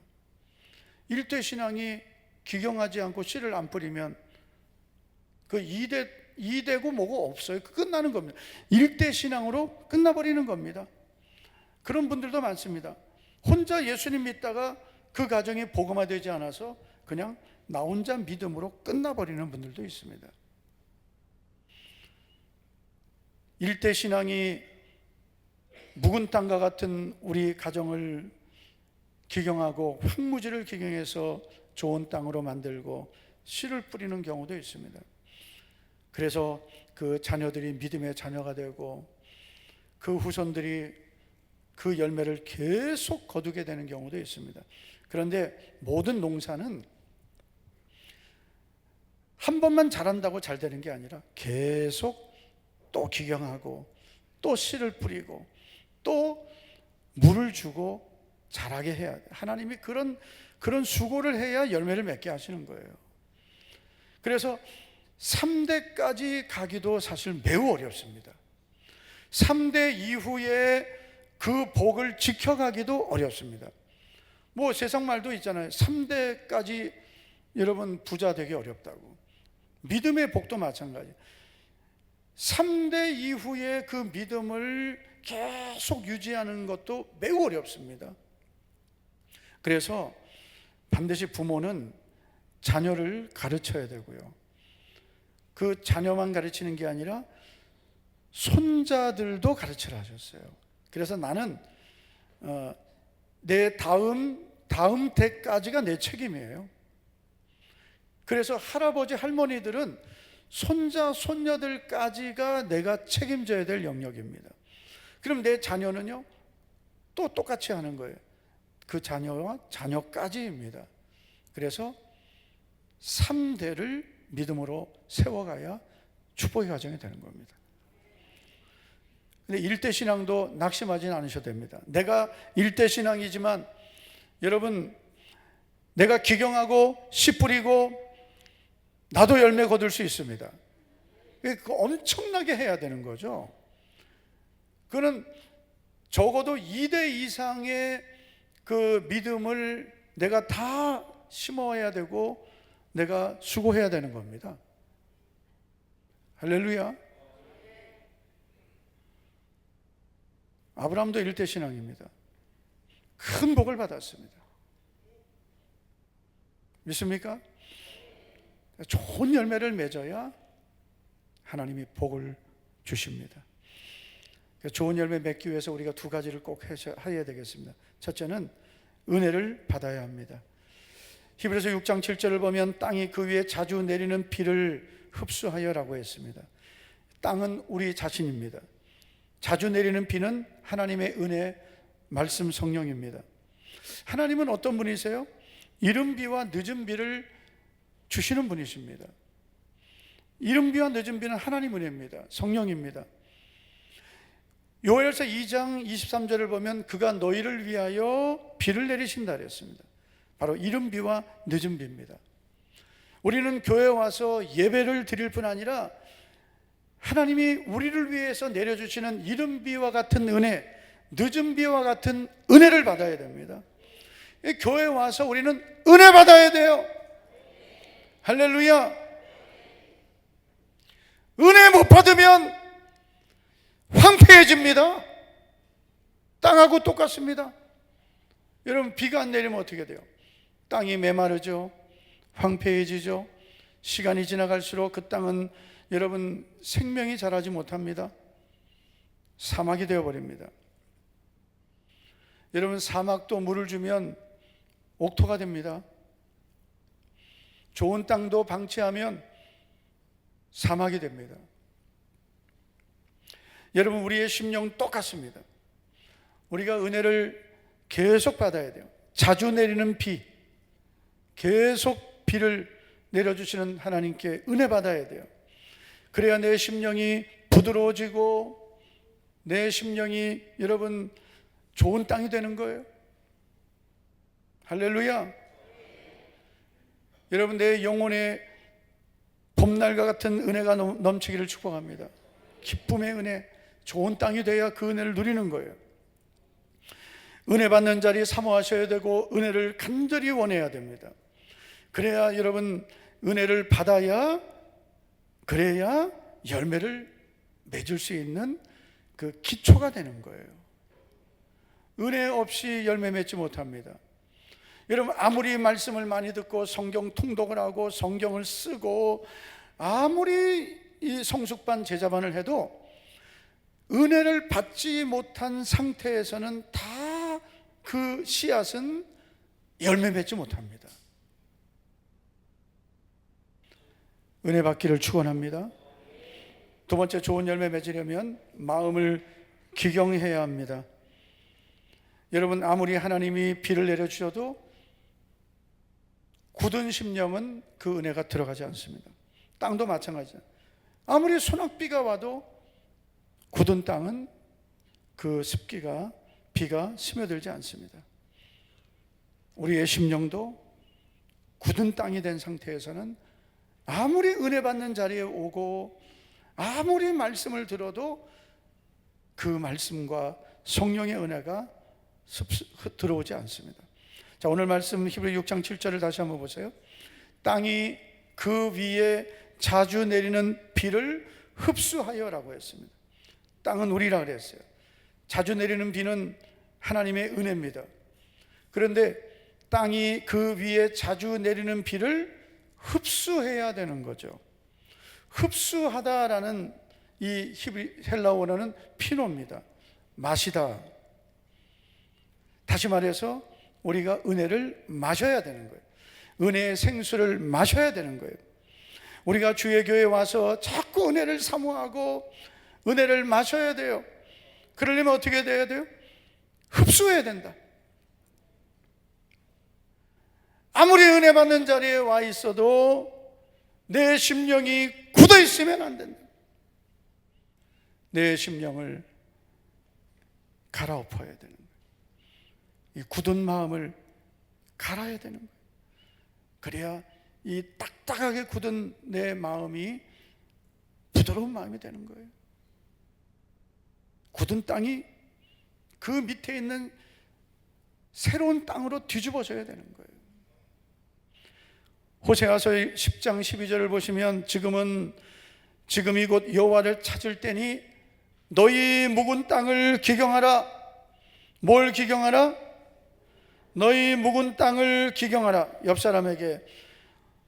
1대 신앙이 기경하지 않고 씨를 안 뿌리면 그 2대고 뭐고 없어요. 끝나는 겁니다. 1대 신앙으로 끝나버리는 겁니다. 그런 분들도 많습니다. 혼자 예수님 믿다가 그 가정이 복음화되지 않아서 그냥 나 혼자 믿음으로 끝나버리는 분들도 있습니다. 1대 신앙이 묵은 땅과 같은 우리 가정을 기경하고 황무지를 기경해서 좋은 땅으로 만들고 씨를 뿌리는 경우도 있습니다. 그래서 그 자녀들이 믿음의 자녀가 되고 그 후손들이 그 열매를 계속 거두게 되는 경우도 있습니다. 그런데 모든 농사는 한 번만 자란다고 잘 되는 게 아니라 계속 또 기경하고 또 씨를 뿌리고 또 물을 주고 자라게 해야 돼. 하나님이 그런 수고를 해야 열매를 맺게 하시는 거예요. 그래서 3대까지 가기도 사실 매우 어렵습니다. 3대 이후에 그 복을 지켜가기도 어렵습니다. 뭐 세상 말도 있잖아요. 3대까지 여러분 부자 되기 어렵다고. 믿음의 복도 마찬가지. 3대 이후에 그 믿음을 계속 유지하는 것도 매우 어렵습니다. 그래서 반드시 부모는 자녀를 가르쳐야 되고요. 그 자녀만 가르치는 게 아니라 손자들도 가르치라 하셨어요. 그래서 나는 내 다음 대까지가 내 책임이에요. 그래서 할아버지 할머니들은 손자 손녀들까지가 내가 책임져야 될 영역입니다. 그럼 내 자녀는요 또 똑같이 하는 거예요. 그 자녀와 자녀까지입니다. 그래서 3대를 믿음으로 세워가야 축복의 가정이 되는 겁니다. 근데 1대 신앙도 낙심하지는 않으셔도 됩니다. 내가 1대 신앙이지만 여러분, 내가 기경하고 씨 뿌리고 나도 열매 거둘 수 있습니다. 엄청나게 해야 되는 거죠. 그는 적어도 2대 이상의 그 믿음을 내가 다 심어야 되고 내가 수고해야 되는 겁니다. 할렐루야. 아브라함도 1대 신앙입니다. 큰 복을 받았습니다. 믿습니까? 좋은 열매를 맺어야 하나님이 복을 주십니다. 좋은 열매 맺기 위해서 우리가 두 가지를 꼭 해야 되겠습니다. 첫째는 은혜를 받아야 합니다. 히브리서 6장 7절을 보면 땅이 그 위에 자주 내리는 비를 흡수하여라고 했습니다. 땅은 우리 자신입니다. 자주 내리는 비는 하나님의 은혜, 말씀, 성령입니다. 하나님은 어떤 분이세요? 이른 비와 늦은 비를 주시는 분이십니다. 이른 비와 늦은 비는 하나님 은혜입니다. 성령입니다. 요엘서 2장 23절을 보면 그가 너희를 위하여 비를 내리신다 그랬습니다. 바로 이른 비와 늦은 비입니다. 우리는 교회에 와서 예배를 드릴 뿐 아니라 하나님이 우리를 위해서 내려주시는 이른 비와 같은 은혜, 늦은 비와 같은 은혜를 받아야 됩니다. 교회에 와서 우리는 은혜 받아야 돼요. 할렐루야. 은혜 못 받으면 황폐해집니다. 땅하고 똑같습니다. 여러분, 비가 안 내리면 어떻게 돼요? 땅이 메마르죠. 황폐해지죠. 시간이 지나갈수록 그 땅은 여러분 생명이 자라지 못합니다. 사막이 되어버립니다. 여러분, 사막도 물을 주면 옥토가 됩니다. 좋은 땅도 방치하면 사막이 됩니다. 여러분, 우리의 심령 똑같습니다. 우리가 은혜를 계속 받아야 돼요. 자주 내리는 비, 계속 비를 내려주시는 하나님께 은혜 받아야 돼요. 그래야 내 심령이 부드러워지고 내 심령이 여러분 좋은 땅이 되는 거예요. 할렐루야. 여러분, 내 영혼에 봄날과 같은 은혜가 넘치기를 축복합니다. 기쁨의 은혜, 좋은 땅이 돼야 그 은혜를 누리는 거예요. 은혜 받는 자리 사모하셔야 되고 은혜를 간절히 원해야 됩니다. 그래야 여러분 은혜를 받아야, 그래야 열매를 맺을 수 있는 그 기초가 되는 거예요. 은혜 없이 열매 맺지 못합니다. 여러분, 아무리 말씀을 많이 듣고 성경 통독을 하고 성경을 쓰고 아무리 이 성숙반 제자반을 해도 은혜를 받지 못한 상태에서는 다 그 씨앗은 열매 맺지 못합니다. 은혜 받기를 축원합니다. 두 번째, 좋은 열매 맺으려면 마음을 기경해야 합니다. 여러분, 아무리 하나님이 비를 내려주셔도 굳은 심령은 그 은혜가 들어가지 않습니다. 땅도 마찬가지죠. 아무리 소낙비가 와도 굳은 땅은 그 습기가, 비가 스며들지 않습니다. 우리의 심령도 굳은 땅이 된 상태에서는 아무리 은혜 받는 자리에 오고 아무리 말씀을 들어도 그 말씀과 성령의 은혜가 들어오지 않습니다. 자, 오늘 말씀 히브리 6장 7절을 다시 한번 보세요. 땅이 그 위에 자주 내리는 비를 흡수하여라고 했습니다. 땅은 우리라 그랬어요. 자주 내리는 비는 하나님의 은혜입니다. 그런데 땅이 그 위에 자주 내리는 비를 흡수해야 되는 거죠. 흡수하다라는 이 헬라어는 피노입니다. 마시다. 다시 말해서 우리가 은혜를 마셔야 되는 거예요. 은혜의 생수를 마셔야 되는 거예요. 우리가 주의 교회에 와서 자꾸 은혜를 사모하고 은혜를 마셔야 돼요. 그러려면 어떻게 돼야 돼요? 흡수해야 된다. 아무리 은혜 받는 자리에 와 있어도 내 심령이 굳어 있으면 안 된다. 내 심령을 갈아엎어야 되는 거예요. 이 굳은 마음을 갈아야 되는 거예요. 그래야 이 딱딱하게 굳은 내 마음이 부드러운 마음이 되는 거예요. 굳은 땅이 그 밑에 있는 새로운 땅으로 뒤집어져야 되는 거예요. 호세아서 10장 12절을 보시면 지금이 곧 여호와를 찾을 때니 너희 묵은 땅을 기경하라. 뭘 기경하라? 너희 묵은 땅을 기경하라. 옆 사람에게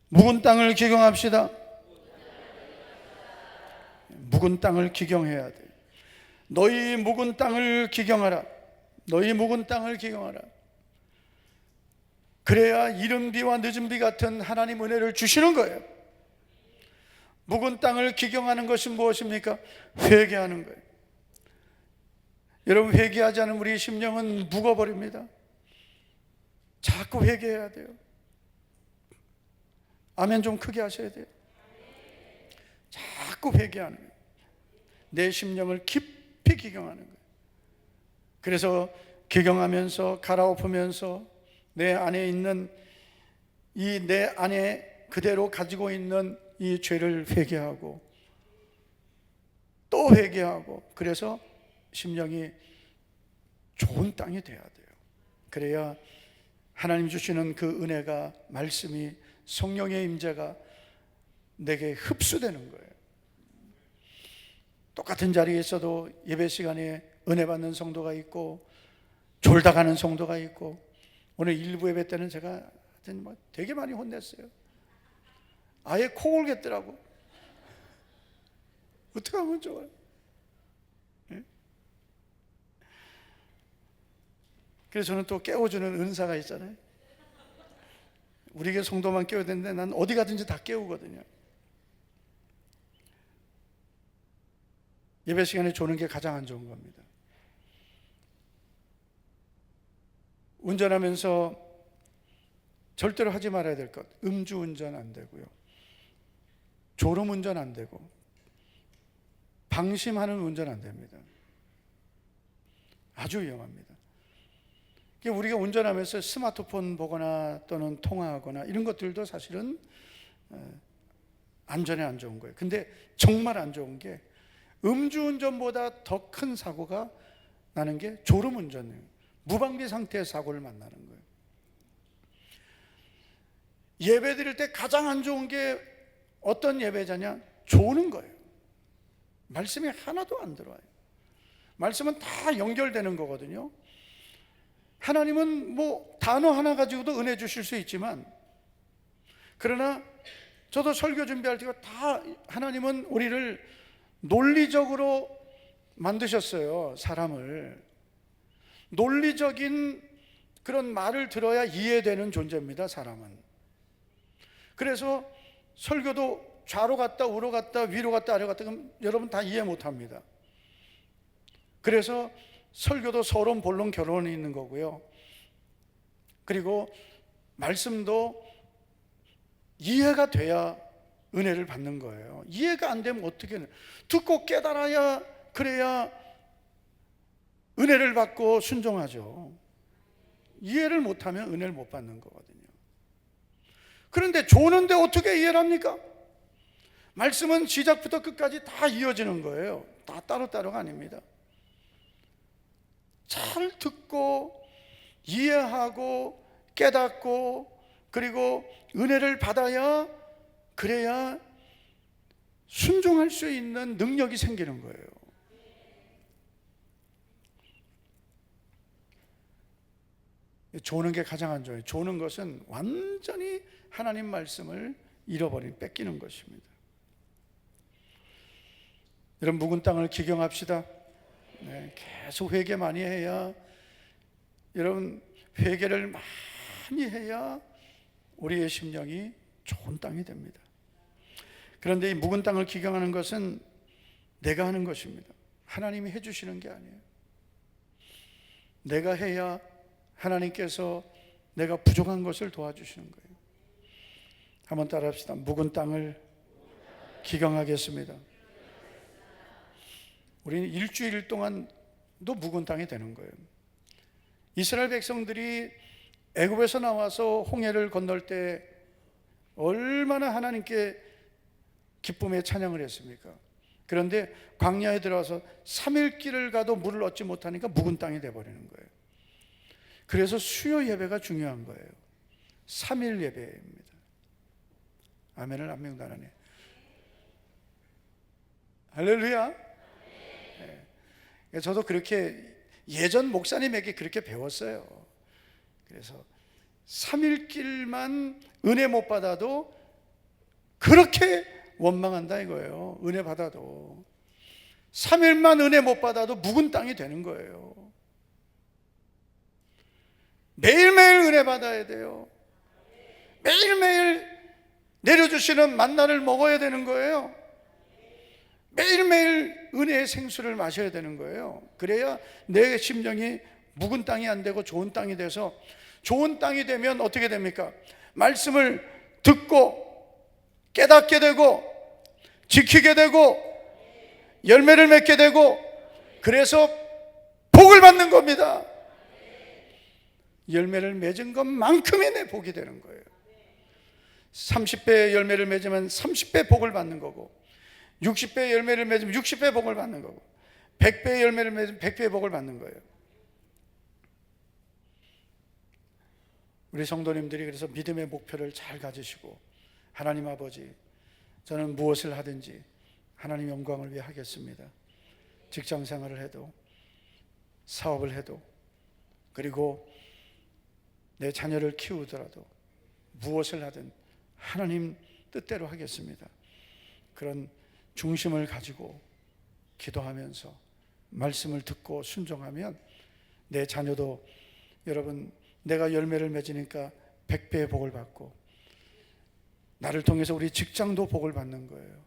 묵은 땅을 기경합시다. 묵은 땅을 기경해야 돼. 너희 묵은 땅을 기경하라. 너희 묵은 땅을 기경하라. 그래야 이른 비와 늦은 비 같은 하나님 은혜를 주시는 거예요. 묵은 땅을 기경하는 것이 무엇입니까? 회개하는 거예요. 여러분, 회개하지 않은 우리 심령은 묵어버립니다. 자꾸 회개해야 돼요. 아멘 좀 크게 하셔야 돼요. 자꾸 회개하는 거예요. 내 심령을 깊이 기경하는 거예요. 그래서 기경하면서 갈아엎으면서 내 안에 있는 내 안에 그대로 가지고 있는 이 죄를 회개하고 또 회개하고, 그래서 심령이 좋은 땅이 돼야 돼요. 그래야 하나님 주시는 그 은혜가, 말씀이, 성령의 임재가 내게 흡수되는 거예요. 똑같은 자리에 있어도 예배 시간에 은혜 받는 성도가 있고 졸다 가는 성도가 있고, 오늘 일부 예배 때는 제가 되게 많이 혼냈어요. 아예 코 골겠더라고. 어떻게 하면 좋아요? 네? 그래서 저는 또 깨워주는 은사가 있잖아요. 우리에게 성도만 깨워야 되는데 난 어디 가든지 다 깨우거든요. 예배 시간에 조는 게 가장 안 좋은 겁니다. 운전하면서 절대로 하지 말아야 될 것, 음주운전 안 되고요, 졸음운전 안 되고, 방심하는 운전 안 됩니다. 아주 위험합니다. 우리가 운전하면서 스마트폰 보거나 또는 통화하거나 이런 것들도 사실은 안전에 안 좋은 거예요. 근데 정말 안 좋은 게, 음주운전보다 더 큰 사고가 나는 게 졸음운전이에요. 무방비 상태의 사고를 만나는 거예요. 예배 드릴 때 가장 안 좋은 게 어떤 예배자냐? 조는 거예요. 말씀이 하나도 안 들어와요. 말씀은 다 연결되는 거거든요. 하나님은 뭐 단어 하나 가지고도 은혜 주실 수 있지만, 그러나 저도 설교 준비할 때가 다 하나님은 우리를 논리적으로 만드셨어요. 사람을 논리적인 그런 말을 들어야 이해되는 존재입니다, 사람은. 그래서 설교도 좌로 갔다 우로 갔다 위로 갔다 아래로 갔다 그럼 여러분 다 이해 못합니다. 그래서 설교도 서론 본론 결론이 있는 거고요, 그리고 말씀도 이해가 돼야 은혜를 받는 거예요. 이해가 안 되면 어떻게, 듣고 깨달아야, 그래야 은혜를 받고 순종하죠. 이해를 못하면 은혜를 못 받는 거거든요. 그런데 조는데 어떻게 이해를 합니까? 말씀은 시작부터 끝까지 다 이어지는 거예요. 다 따로따로가 아닙니다. 잘 듣고 이해하고 깨닫고 그리고 은혜를 받아야, 그래야 순종할 수 있는 능력이 생기는 거예요. 조는 게 가장 안 좋아요. 조는 것은 완전히 하나님 말씀을 잃어버린, 뺏기는 것입니다. 여러분, 묵은 땅을 기경합시다. 네, 계속 회개 많이 해야, 여러분 회개를 많이 해야 우리의 심령이 좋은 땅이 됩니다. 그런데 이 묵은 땅을 기경하는 것은 내가 하는 것입니다. 하나님이 해주시는 게 아니에요. 내가 해야 하나님께서 내가 부족한 것을 도와주시는 거예요. 한번 따라합시다. 묵은 땅을 기경하겠습니다. 우리는 일주일 동안도 묵은 땅이 되는 거예요. 이스라엘 백성들이 애굽에서 나와서 홍해를 건널 때 얼마나 하나님께 기쁨의 찬양을 했습니까? 그런데 광야에 들어와서 3일 길을 가도 물을 얻지 못하니까 묵은 땅이 돼버리는 거예요. 그래서 수요 예배가 중요한 거예요. 3일 예배입니다. 아멘을 한 명도 안 하네. 할렐루야. 네. 저도 그렇게 예전 목사님에게 그렇게 배웠어요. 그래서 3일 길만 은혜 못 받아도 그렇게 원망한다 이거예요. 은혜 받아도 3일만 은혜 못 받아도 묵은 땅이 되는 거예요. 매일매일 은혜 받아야 돼요. 매일매일 내려주시는 만나를 먹어야 되는 거예요. 매일매일 은혜의 생수를 마셔야 되는 거예요. 그래야 내 심령이 묵은 땅이 안 되고 좋은 땅이 돼서, 좋은 땅이 되면 어떻게 됩니까? 말씀을 듣고 깨닫게 되고 지키게 되고 열매를 맺게 되고, 그래서 복을 받는 겁니다. 열매를 맺은 것만큼의 내 복이 되는 거예요. 30배의 열매를 맺으면 30배 복을 받는 거고, 60배의 열매를 맺으면 60배 복을 받는 거고, 100배의 열매를 맺으면 100배의 복을 받는 거예요. 우리 성도님들이 그래서 믿음의 목표를 잘 가지시고, 하나님 아버지, 저는 무엇을 하든지 하나님 영광을 위해 하겠습니다. 직장 생활을 해도 사업을 해도, 그리고 내 자녀를 키우더라도 무엇을 하든 하나님 뜻대로 하겠습니다. 그런 중심을 가지고 기도하면서 말씀을 듣고 순종하면 내 자녀도, 여러분, 내가 열매를 맺으니까 100배의 복을 받고, 나를 통해서 우리 직장도 복을 받는 거예요.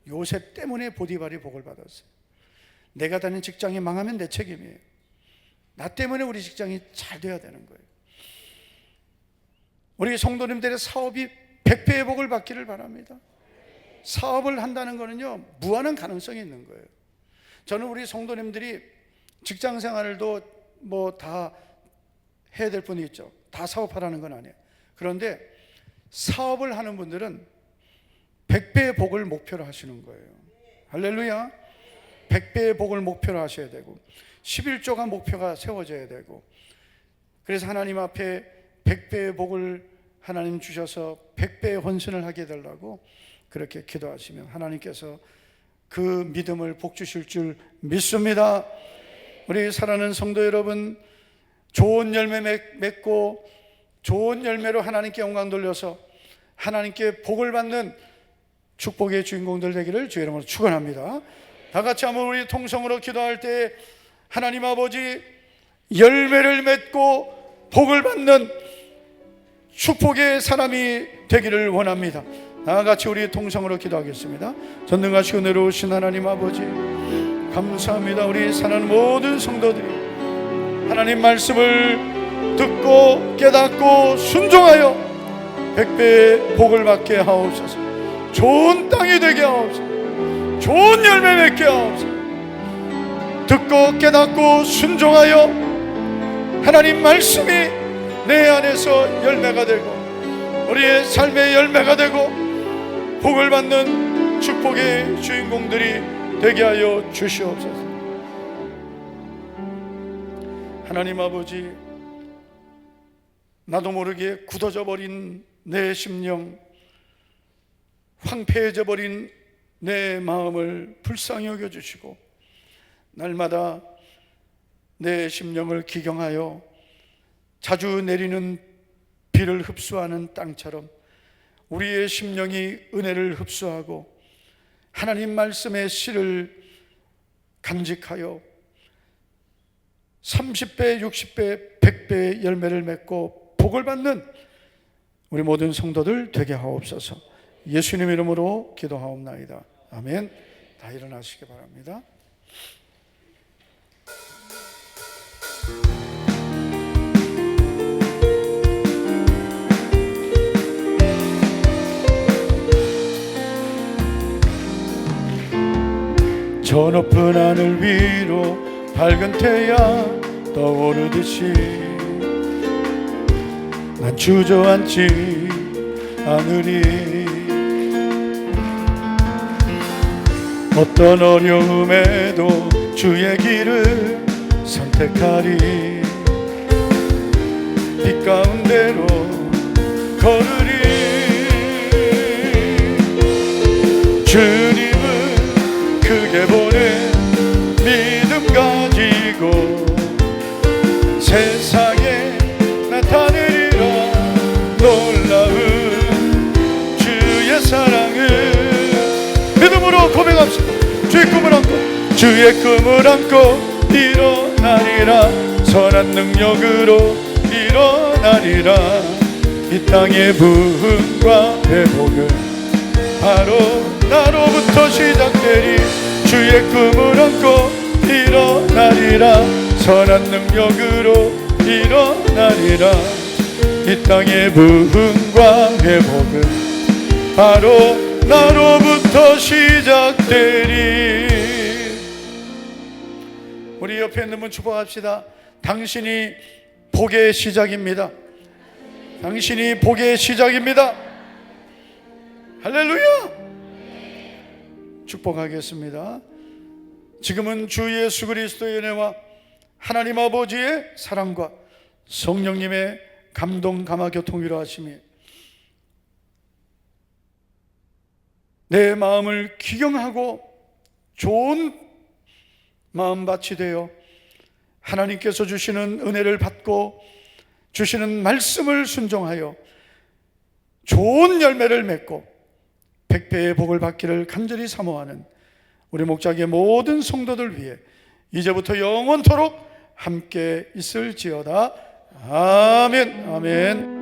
요셉 때문에 보디발이 복을 받았어요. 내가 다니는 직장이 망하면 내 책임이에요. 나 때문에 우리 직장이 잘 돼야 되는 거예요. 우리 성도님들의 사업이 100배의 복을 받기를 바랍니다. 사업을 한다는 거는요, 무한한 가능성이 있는 거예요. 저는 우리 성도님들이 직장 생활도 뭐 다 해야 될 분이 있죠. 다 사업하라는 건 아니에요. 그런데 사업을 하는 분들은 100배의 복을 목표로 하시는 거예요. 할렐루야. 100배의 복을 목표로 하셔야 되고, 11조가 목표가 세워져야 되고, 그래서 하나님 앞에 100배의 복을 하나님 주셔서 100배의 헌신을 하게 해달라고 그렇게 기도하시면 하나님께서 그 믿음을 복 주실 줄 믿습니다. 우리 사랑하는 성도 여러분, 좋은 열매 맺고 좋은 열매로 하나님께 영광 돌려서 하나님께 복을 받는 축복의 주인공들 되기를 주의 이름으로 축원합니다. 다 같이 한번 우리 통성으로 기도할 때, 하나님 아버지, 열매를 맺고 복을 받는 축복의 사람이 되기를 원합니다. 다 같이 우리 통성으로 기도하겠습니다. 전능하시고 은혜로우신 하나님 아버지, 감사합니다. 우리 사랑하는 모든 성도들이 하나님 말씀을 듣고 깨닫고 순종하여 100배의 복을 받게 하옵소서. 좋은 땅이 되게 하옵소서. 좋은 열매 맺게 하옵소서. 듣고 깨닫고 순종하여 하나님 말씀이 내 안에서 열매가 되고 우리의 삶의 열매가 되고 복을 받는 축복의 주인공들이 되게 하여 주시옵소서. 하나님 아버지, 나도 모르게 굳어져 버린 내 심령, 황폐해져 버린 내 마음을 불쌍히 여겨주시고 날마다 내 심령을 기경하여 자주 내리는 비를 흡수하는 땅처럼 우리의 심령이 은혜를 흡수하고 하나님 말씀의 씨를 간직하여 30배, 60배, 100배의 열매를 맺고 복을 받는 우리 모든 성도들 되게 하옵소서. 예수님 이름으로 기도하옵나이다. 아멘. 다 일어나시기 바랍니다. 저 높은 하늘 위로 밝은 태양 떠오르듯이 난 주저앉지 않으리. 어떤 어려움에도 주의 길을 선택하리. 빛 가운데로 걸으리. 주님은 크게 보는 믿음 가지고 세상에 나타내리라. 놀라운 주의 사랑을 믿음으로 고백합시다. 주의 꿈을 안고 주의 꿈을 안고 일어나리라. 선한 능력으로 일어나리라. 이 땅의 부흥과 회복은 바로 나로부터 시작되리. 주의 꿈을 안고 일어나리라. 선한 능력으로 일어나리라. 이 땅의 부흥과 회복은 바로 나로부터 시작되리. 우리 옆에 있는 분 축복합시다. 당신이 복의 시작입니다. 당신이 복의 시작입니다. 할렐루야. 축복하겠습니다. 지금은 주 예수 그리스도의 은혜와 하나님 아버지의 사랑과 성령님의 감동 감화 교통 위로하심이 내 마음을 기경하고 좋은 마음밭이 되어 하나님께서 주시는 은혜를 받고 주시는 말씀을 순종하여 좋은 열매를 맺고 백배의 복을 받기를 간절히 사모하는 우리 목자의 모든 성도들 위해 이제부터 영원토록 함께 있을지어다. 아멘. 아멘.